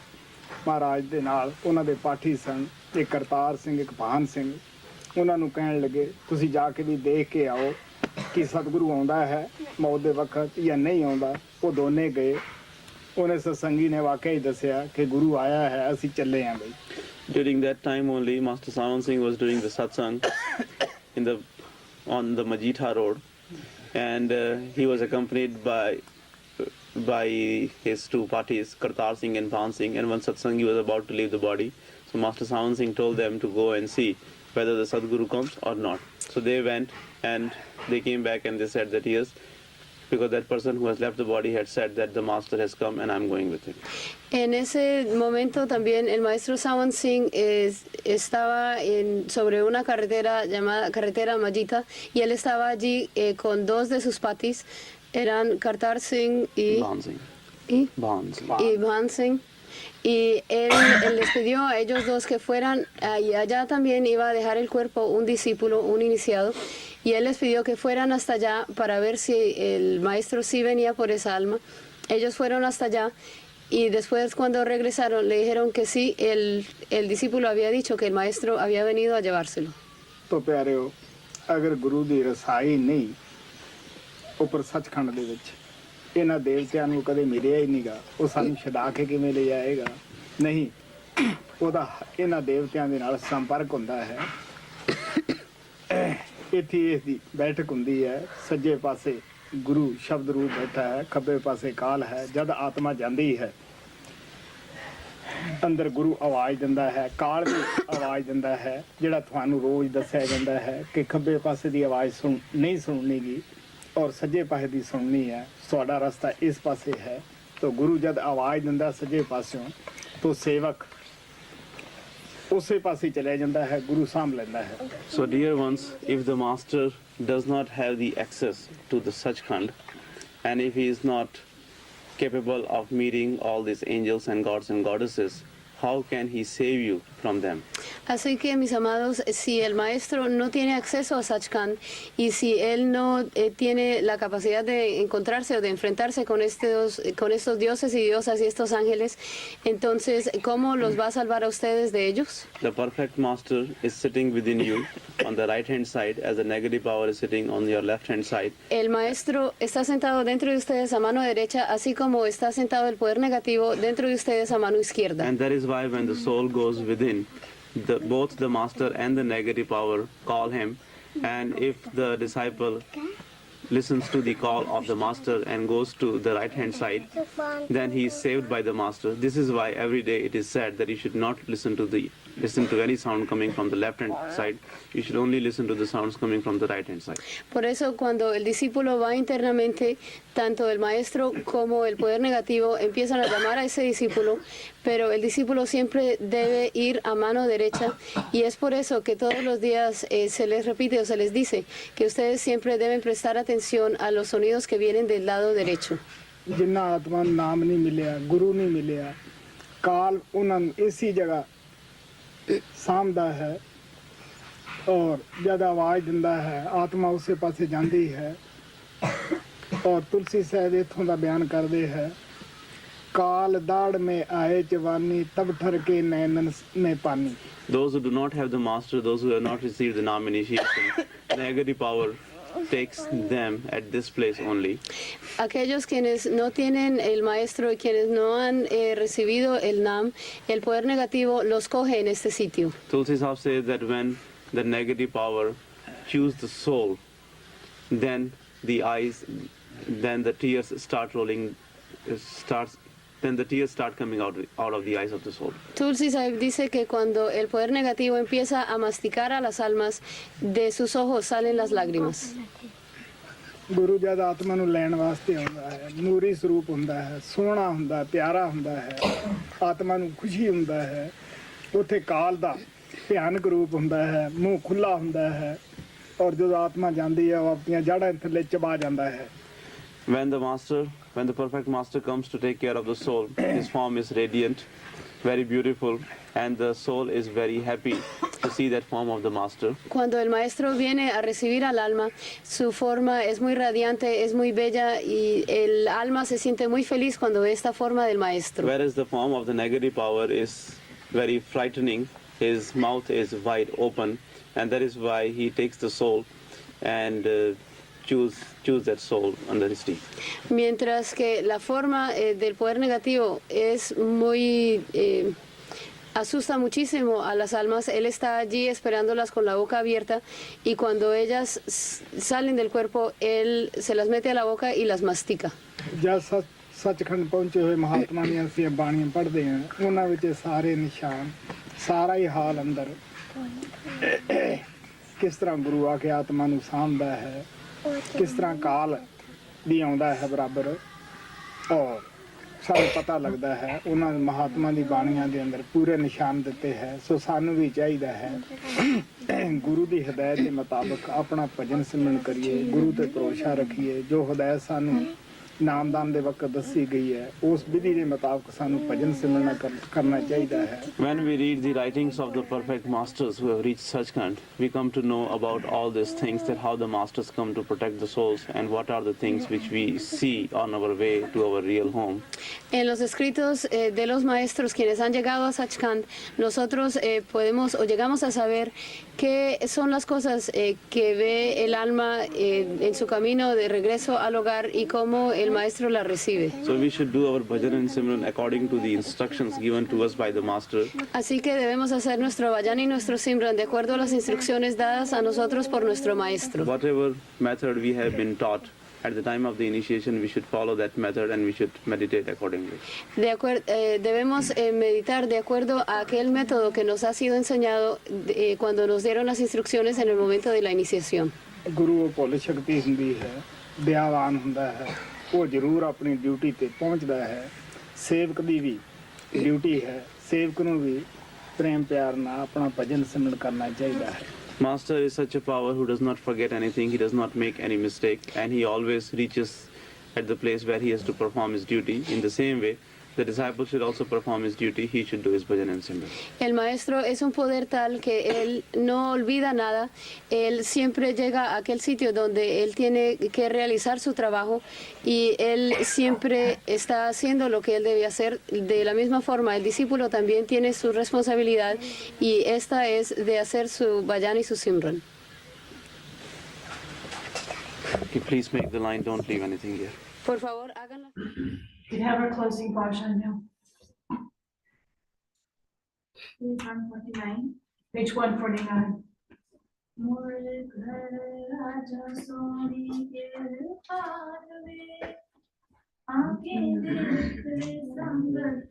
ਮਹਾਰਾਜ ਦੇ ਨਾਲ। ਉਹਨਾਂ ਦੇ ਪਾਠੀ ਸਨ, ਇੱਕ ਕਰਤਾਰ ਸਿੰਘ, ਇੱਕ ਭਾਨ ਸਿੰਘ। ਉਹਨਾਂ ਨੂੰ ਕਹਿਣ ਲੱਗੇ ਤੁਸੀਂ ਜਾ ਕੇ ਵੀ ਦੇਖ ਕੇ ਆਓ ਕਿ ਸਤਿਗੁਰੂ ਆਉਂਦਾ ਹੈ ਮੌਤ ਦੇ ਵਕਤ ਜਾਂ ਨਹੀਂ ਆਉਂਦਾ। ਉਹ ਦੋਨੇ ਗਏ। ਉਹਨੇ ਸਤਸੰਗੀ ਨੇ ਵਾਕਿਆ ਹੀ ਦੱਸਿਆ ਕਿ ਗੁਰੂ ਆਇਆ ਹੈ, ਅਸੀਂ ਚੱਲੇ ਆਂ ਬਈ। During that time only, Master Saman Singh was doing the satsang on the Majitha road, and he was accompanied by his 2 parties, Kartar Singh and Bhan Singh, and when Satsangi was about to leave the body, so Master Saman Singh told them to go and see whether the Sadguru comes or not. So they went and they came back and they said that he is, because that person who has left the body had said that the master has come and I'm going with him. En ese momento también el maestro Saman Singh estaba sobre una carretera llamada carretera Majita, y él estaba allí con 2 de sus patis, eran Kartar Singh y Bhan Singh. Y él les pidió a ellos 2 que fueran, y allá también iba a dejar el cuerpo un discípulo, un iniciado, y él les pidió que fueran hasta allá para ver si el maestro sí venía por esa alma. Ellos fueron hasta allá y después cuando regresaron le dijeron que sí, el discípulo había dicho que el maestro había venido a llevárselo. तो प्यारेओ, अगर गुरु दी रसाई नहीं उपर सचखंड दे विच ਇਹਨਾਂ ਦੇਵਤਿਆਂ ਨੂੰ ਕਦੇ ਮਿਲਿਆ ਹੀ ਨਹੀਂਗਾ, ਉਹ ਸਾਨੂੰ ਛਡਾ ਕੇ ਕਿਵੇਂ ਲੈ ਜਾਏਗਾ? ਨਹੀਂ, ਉਹਦਾ ਇਹਨਾਂ ਦੇਵਤਿਆਂ ਦੇ ਨਾਲ ਸੰਪਰਕ ਹੁੰਦਾ ਹੈ। ਇੱਥੇ ਇਸ ਦੀ ਬੈਠਕ ਹੁੰਦੀ ਹੈ। ਸੱਜੇ ਪਾਸੇ ਗੁਰੂ ਸ਼ਬਦ ਰੂਪ ਬੈਠਾ ਹੈ, ਖੱਬੇ ਪਾਸੇ ਕਾਲ ਹੈ। ਜਦ ਆਤਮਾ ਜਾਂਦੀ ਹੈ ਅੰਦਰ, ਗੁਰੂ ਆਵਾਜ਼ ਦਿੰਦਾ ਹੈ, ਕਾਲ ਵੀ ਆਵਾਜ਼ ਦਿੰਦਾ ਹੈ, ਜਿਹੜਾ ਤੁਹਾਨੂੰ ਰੋਜ਼ ਦੱਸਿਆ ਜਾਂਦਾ ਹੈ ਕਿ ਖੱਬੇ ਪਾਸੇ ਦੀ ਆਵਾਜ਼ ਨਹੀਂ ਸੁਣਨੀਗੀ और सज्जे पासे दी सुननी है, ਤੁਹਾਡਾ ਰਸਤਾ इस पासे है। तो गुरु जब आवाज़ दिंदा सज्जे पासों, तो सेवक ਉਸੇ ਪਾਸੇ ਚਲਿਆ ਜਾਂਦਾ ਹੈ, ਗੁਰੂ ਸਾਂਭ ਲੈਂਦਾ ਹੈ। So, dear ones, if the master does not have the access to the Sachkhand, and if he is not capable of meeting all these angels and gods and goddesses, how can he save you from them? Así que, mis amados, si el maestro no tiene acceso a Sachkhand y si él no tiene la capacidad de encontrarse o de enfrentarse con estos dioses y diosas y estos ángeles, entonces, ¿cómo los va a salvar a ustedes de ellos? The perfect master is sitting within you on the right hand side, as the negative power is sitting on your left hand side. El maestro está sentado dentro de ustedes a mano derecha, así como está sentado el poder negativo dentro de ustedes a mano izquierda. And that is why when the soul goes within, both the master and the negative power call him, and if the disciple listens to the call of the master and goes to the right hand side, then he is saved by the master. This is why every day it is said that you should not listen to any sound coming from the left hand side. You should only listen to the sounds coming from the right hand side. Por eso, cuando el discípulo va internamente, tanto el maestro como el poder negativo empiezan a llamar a ese discípulo, pero el discípulo siempre debe ir a mano derecha, y es por eso que todos los días se les repite o se les dice que ustedes siempre deben prestar atención a los sonidos que vienen del lado derecho. ਜਿੰਨਾ ਆਤਮਾ ਨੂੰ ਨਾਮ ਨਹੀਂ ਮਿਲਿਆ, ਗੁਰੂ ਨਹੀਂ ਮਿਲਿਆ, ਕਾਲ ਉਹਨਾਂ ਨੂੰ ਇਸੀ ਜਗ੍ਹਾ ਸਾਂਭਦਾ ਹੈ, ਔਰ ਜਦ ਆਵਾਜ਼ ਦਿੰਦਾ ਹੈ ਆਤਮਾ ਉਸੇ ਪਾਸੇ ਜਾਂਦੀ ਹੈ। ਔਰ ਤੁਲਸੀ ਸਾਹਿਬ ਇੱਥੋਂ ਦਾ ਬਿਆਨ ਕਰਦੇ ਹੈ, ਕਾਲ ਦਾੜ ਮੇ ਆਏ ਜਵਾਨੀ ਤਬ ਠਰ ਕੇ ਨੈਣਨ ਮੇ ਪਾਨੀ। Those who do not have the master, those who have not received the Nam initiation, negative power takes them at this place only. Aquellos quienes no tienen el maestro y quienes no han recibido el Nam, el poder negativo los coge en este sitio. Tulsi Sahib says that when the negative power chews the soul, then the tears start rolling, then the tears start coming out of the eyes of the soul. Tulsi Sahib dice que cuando el poder negativo empieza a masticar a las almas, de sus ojos salen las lágrimas. ਗੁਰੂ ਜਦ ਆਤਮਾ ਨੂੰ ਲੈਣ ਵਾਸਤੇ ਆਉਂਦਾ ਹੈ, ਨੂਰੀ ਸਰੂਪ ਹੁੰਦਾ ਹੈ, ਸੋਹਣਾ ਹੁੰਦਾ, ਪਿਆਰਾ ਹੁੰਦਾ ਹੈ, ਆਤਮਾ ਨੂੰ ਖੁਸ਼ੀ ਹੁੰਦਾ ਹੈ। ਉੱਥੇ ਕਾਲ ਦਾ ਭਿਆਨਕ ਰੂਪ ਹੁੰਦਾ ਹੈ, ਮੂੰਹ ਖੁੱਲਾ ਹੁੰਦਾ ਹੈ, ਔਰ ਜਦੋਂ ਆਤਮਾ ਜਾਂਦੀ ਹੈ ਉਹ ਆਪਣੀਆਂ ਜੜ੍ਹਾਂ ਥੱਲੇ ਚਬਾ ਜਾਂਦਾ ਹੈ। When the perfect master comes to take care of the soul, his form is radiant, very beautiful, and the soul is very happy to see that form of the master. Cuando el maestro viene a recibir al alma, su forma es muy radiante, es muy bella, y el alma se siente muy feliz cuando ve esta forma del maestro. Whereas the form of the negative power is very frightening, his mouth is wide open, and that is why he takes the soul and choose that soul under his teeth. Mientras que la forma del poder negativo es muy asusta muchísimo a las almas, él está allí esperándolas con la boca abierta, y cuando ellas salen del cuerpo, él se las mete a la boca y las mastica. ਜਦ ਸੱਚਖੰਡ ਪਹੁੰਚੇ ਹੋਏ ਮਹਾਤਮਾ ਦੀਆਂ ਅਸੀਂ ਬਾਣੀਆਂ ਪੜ੍ਹਦੇ ਹਾਂ, ਉਹਨਾਂ ਵਿੱਚ ਸਾਰੇ ਨਿਸ਼ਾਨ, ਸਾਰਾ ਹੀ ਹਾਲ ਅੰਦਰ ਕਿਸ ਤਰ੍ਹਾਂ ਗੁਰੂ ਆ ਕੇ ਆਤਮਾ ਨੂੰ ਸਾਂਭਦਾ ਹੈ, ਕਿਸ ਤਰ੍ਹਾਂ ਕਾਲ ਵੀ ਆਉਂਦਾ ਹੈ ਬਰਾਬਰ, ਔਰ ਸਾਨੂੰ ਪਤਾ ਲੱਗਦਾ ਹੈ। ਉਹਨਾਂ ਮਹਾਤਮਾ ਦੀ ਬਾਣੀਆਂ ਦੇ ਅੰਦਰ ਪੂਰੇ ਨਿਸ਼ਾਨ ਦਿੱਤੇ ਹੈ। ਸੋ ਸਾਨੂੰ ਵੀ ਚਾਹੀਦਾ ਹੈ ਗੁਰੂ ਦੀ ਹਦਾਇਤ ਦੇ ਮੁਤਾਬਕ ਆਪਣਾ ਭਜਨ ਸਿਮਰਨ ਕਰੀਏ, ਗੁਰੂ ਤੇ ਭਰੋਸਾ ਰੱਖੀਏ। ਜੋ ਹਦਾਇਤ ਸਾਨੂੰ ਨਾਮਦਾਨ ਦੇ ਵਕਤ ਦੱਸੀ ਗਈ ਹੈ, ਉਸ ਵਿਧੀ ਦੇ ਮੁਤਾਬਕ ਸਾਨੂੰ ਭਜਨ ਸਿਮਰਨ ਕਰਨਾ ਚਾਹੀਦਾ ਹੈ। When we read the writings of the perfect masters who have reached Sachkhand, we come to know about all these things, that how the masters come to protect the souls, and what are the things which we see on our way to our real home. En los escritos de los maestros quienes han llegado a Sachkhand, nosotros podemos o llegamos a saber qué son las cosas que ve el alma en su camino de regreso al hogar y cómo el maestro la recibe. So we should do our bhajan and simran according to the instructions given to us by the master. Así que debemos hacer nuestro bhajan y nuestro simran de acuerdo a las instrucciones dadas a nosotros por nuestro maestro. Whatever method we have been taught at the time of the initiation, we should follow that method and we should meditate accordingly. Debemos meditar de acuerdo a aquel método que nos ha sido enseñado cuando nos dieron las instrucciones en el momento de la iniciación. ਗੁਰੂ ਭੁੱਲ ਸ਼ਕਤੀ ਹੁੰਦੀ ਹੈ, ਦਇਆਵਾਨ ਹੁੰਦਾ ਹੈ, ਉਹ ਜ਼ਰੂਰ ਆਪਣੀ duty ਤੇ ਪਹੁੰਚਦਾ ਹੈ। ਸੇਵਕ ਦੀ ਵੀ ਡਿਊਟੀ ਹੈ, ਸੇਵਕ ਨੂੰ ਵੀ ਪ੍ਰੇਮ ਪਿਆਰ ਨਾਲ ਆਪਣਾ ਭਜਨ ਸਿਮਰਨ ਕਰਨਾ ਚਾਹੀਦਾ ਹੈ। Master is such a power who does not forget anything, he does not make any mistake, and he always reaches at the place where he has to perform his duty. In the same way, the disciple should also perform his duty, he should do his bhajan and simran. El maestro es un poder tal que él no olvida nada, él siempre llega a aquel sitio donde él tiene que realizar su trabajo y él siempre está haciendo lo que él debe hacer. De la misma forma, el discípulo también tiene su responsabilidad y esta es de hacer su bhajan y su simran. Okay, please make the line, don't leave anything here. Por favor, háganlo. We have our closing bhajan now. Page 149. Page 149. मोर घर राजा सोनी के पार में आके देख संगत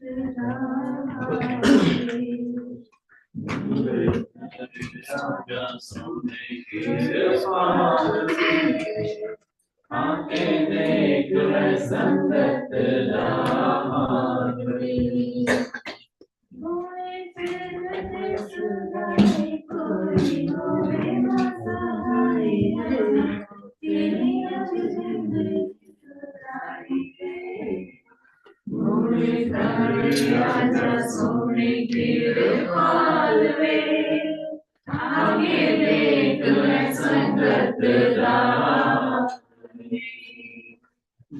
राजा सोने के पार में आके देख संगत मोरे फिरते सुनाई कोई मोरे मसाई तेरी जिंदगी सुनाई मोरे घर राजा सोने के पाल में आगे देख संगत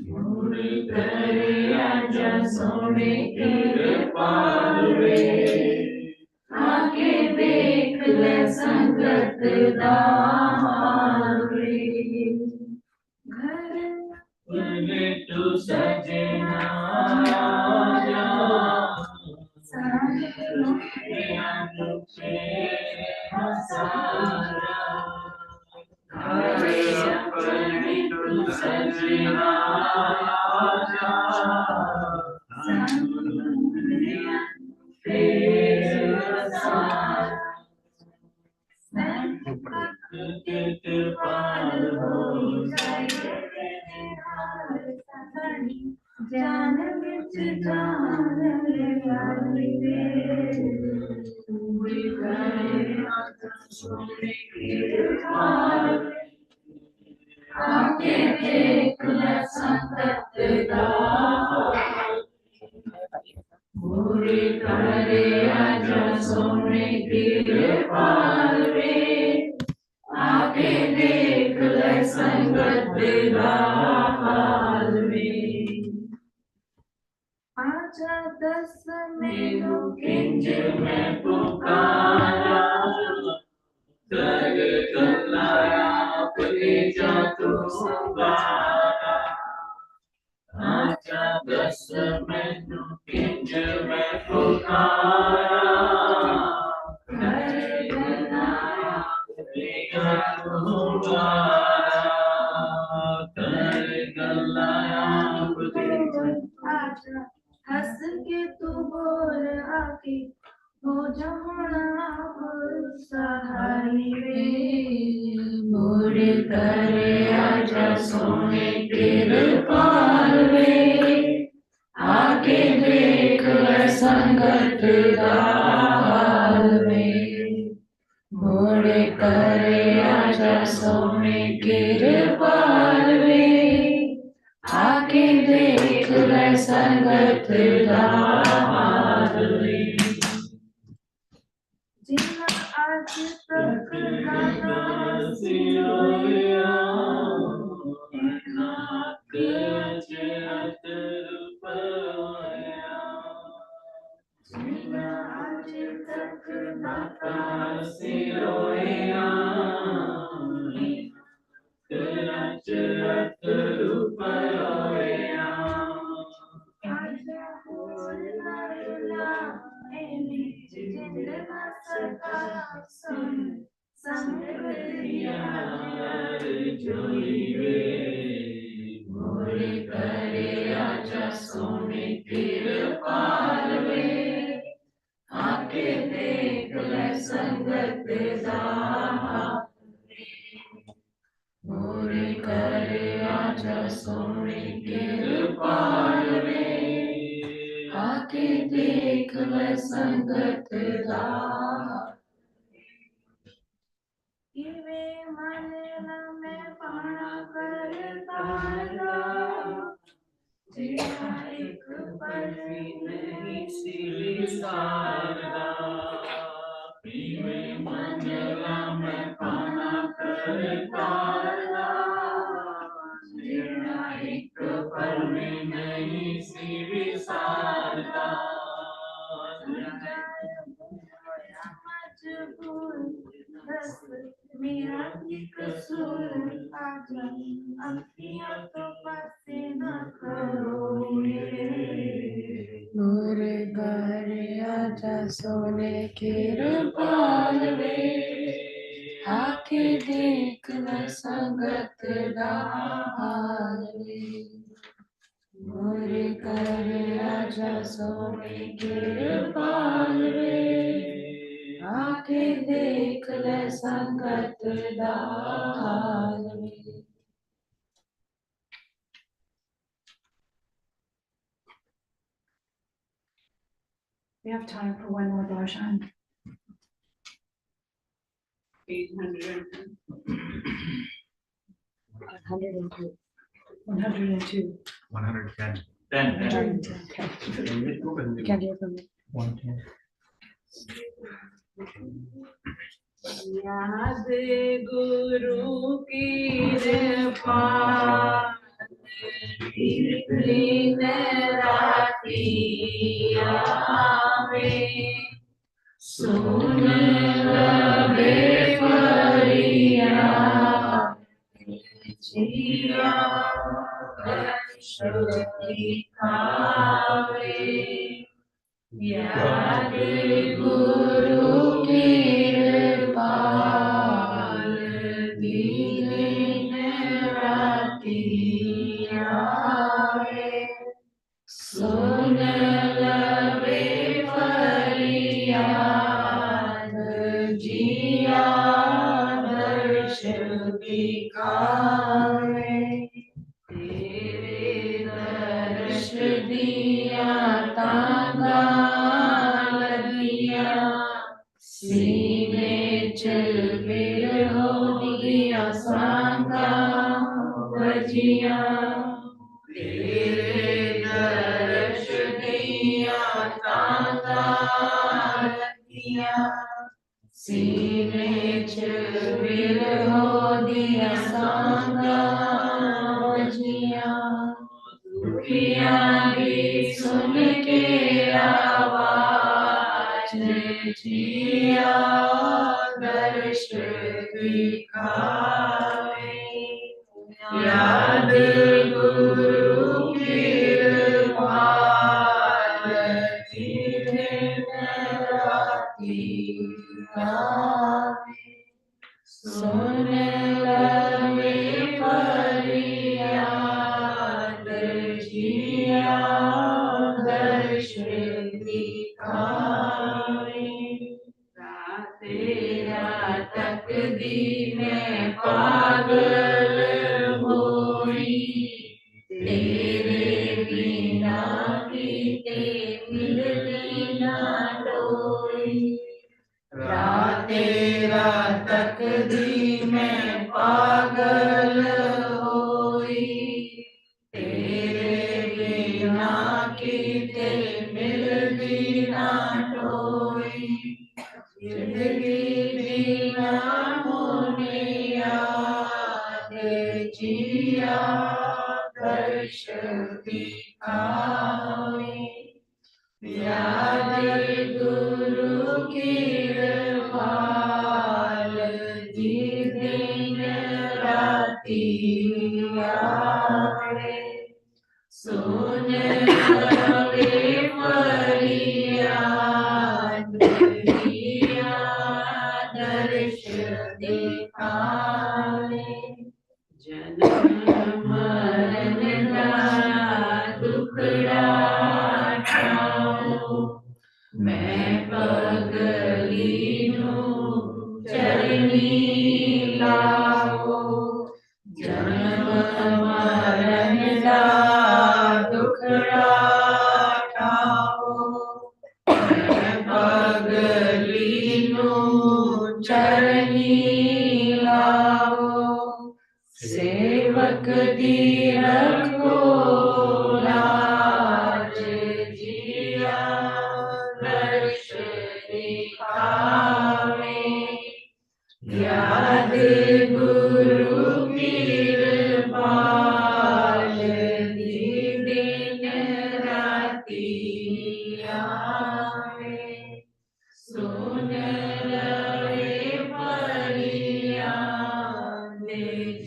मोरे घर राजा सोने के पाल में आगे देख संगत घर तू सजना जान बिच जान आके देख संगत पूरी करे आजा सोने के पाल में आके देख संगत हाल में आजा दस मेनू किंज में पुकारा कर गलाया अपने जातु संगारा आजा दस मैनू किंज में पुकारा कर गलाया अपने जातु संगारा कर गलाया अपने आजा हंस के तू बोल आके हो जमुना सहारी रे मोरे करे आजा सोने के पाल में आके देख संगत हाल में मोरे करे आजा सोने के पाल में आके देख संगत हाल में जिन्ना आज तक गाना सिरोया आज तक गाना सिरोया आजा बोल लाला एनी जिंद मसका सुन संग दिया मोरे करे आजा सोने के पाल में आके देख संगत मोरे करे आजा सोने के पाल में आके आके देख ले संगत दा इवे मन में पाना करता तेरा एक पल नहीं सिर सारदा पीवे मंगला में पाना करता तेरा एक पल में नहीं सिर सारदा मजबूर दस मेरा की कसूर आजा अखियां तो पासे न करो मोरे घर आजा सोने के पाल वे आके देख ले संगत दा हाल वे मोरे घर आजा सोने के पाल वे आके देख ले संगत दा हाल वे We have time for one more darshan. 810 102. 102. 110. 10 Okay. Can't hear from me. 110. याद गुरु की कृपा दिन राति आवे सुन लगे फरिया जिया दिखावे याद गुरु कृपा दिन राति आवे सुन लगे फरियाद जिया दर्श दिखावे तेरे दर्श दिया तांगा लगिया सीने चल बिरहो दिया सांगा बजिया तेरे दर्श दिया तांगा लगिया सीने चल बिरहो दिया सांगा बजिया दुखिया भी सुन के आवाज जिया दर्श दिखावे याद गुरु कृपाल दिन राति आवे सुन लगे फरियाद जिया दर्श दिखावे तेरा तक दी में पागल होई तेरे बिना कीते मिलती ना डोई तेरा तक दी में पागल होई तेरे बिना कीते मिलती ना डोई जिंदगी बिना होने याद जिया दर्श दिखावे याद गुरु कृपाल दिन राति आवे सुन लगे फरियाद जिया दर्श दिखावे जन्म मरण का दुखड़ा ठाओ मैं पगली हूँ चरनी लाओ जन्म मरण का दुखड़ा ठाओ પગલીનું ચરણી લાવો સેવક દીરખો લાજ જીયા દર્શ દેખાવે યાદ ગુરુ કૃપાલ દિન રાતી આવે સુન લવે ફરિયાદ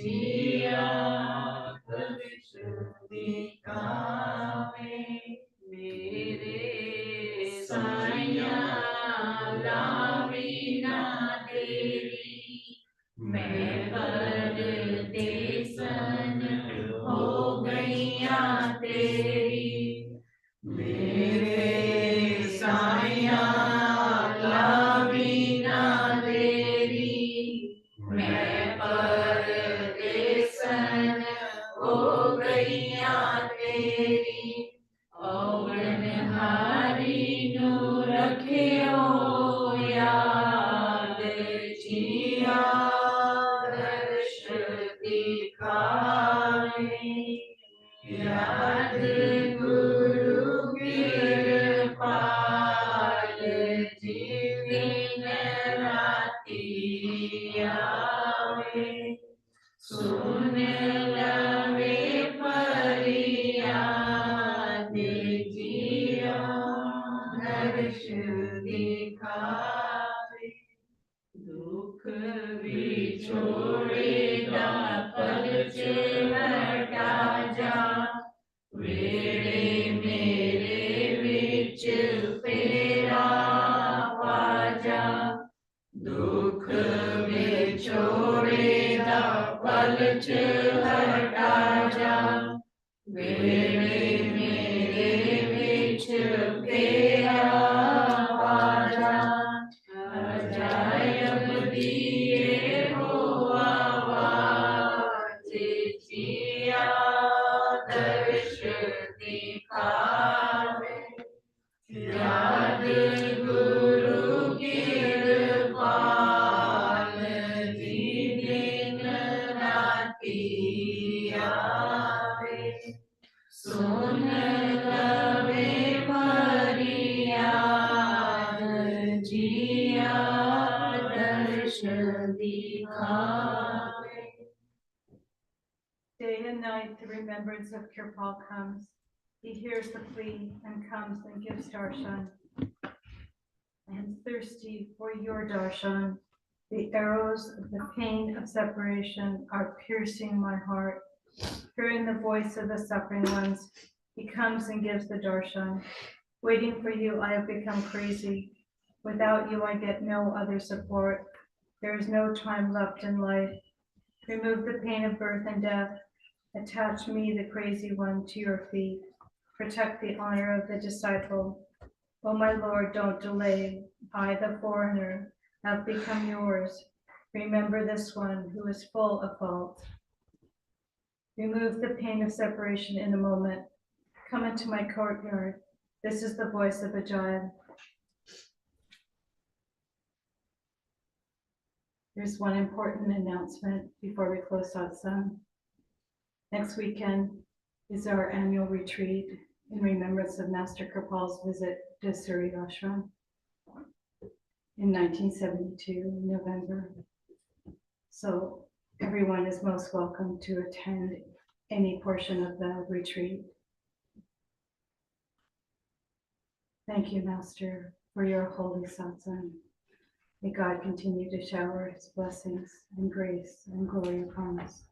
જીયા દર્શ દેખાવે મેરે સાયા લાવી ના દેરી मैं परदेसन हो गईया तेरी मेरे साया लावी ना तेरी मैं परदेसन हो गईया तेरी औवन हारी नु रखियो याद जिया दर्श दिखावे याद गुरु कृपाल दिन राती आवे सुन लवे फरियाद जिया दर्श दिखावे दुख विछोड़ेगा पल से हटा जा वेड़े मेरे विच फेरा वाजा दुख विछोड़ेगा पल से हटा जा वेड़े मेरे विच फेरा वाजा अजायब दिए हो आवाज जिया दर्श दिखावे याद गुरु कृपाल दिन राती आवे सुन लवे फरियाद जिया दर्श दिखावे Day and night, the remembrance of Kirpal comes. He hears the plea and comes and gives darshan. I am thirsty for your darshan. The arrows of the pain of separation are piercing my heart. Hearing the voice of the suffering ones, he comes and gives the darshan. Waiting for you, I have become crazy. Without you, I get no other support. There is no time left in life. Remove the pain of birth and death. Attach me, the crazy one, to your feet. Protect the honor of the disciple. Oh, my Lord, don't delay. I, the foreigner, have become yours. Remember this one who is full of fault. Remove the pain of separation in a moment. Come into my courtyard. This is the voice of a giant. There's one important announcement before we close Satsang. Next weekend is our annual retreat in remembrance of Master Kirpal's visit to Suri Ashram in 1972, in November. So everyone is most welcome to attend any portion of the retreat. Thank you, Master, for your holy satsang. May God continue to shower his blessings and grace and glory upon us.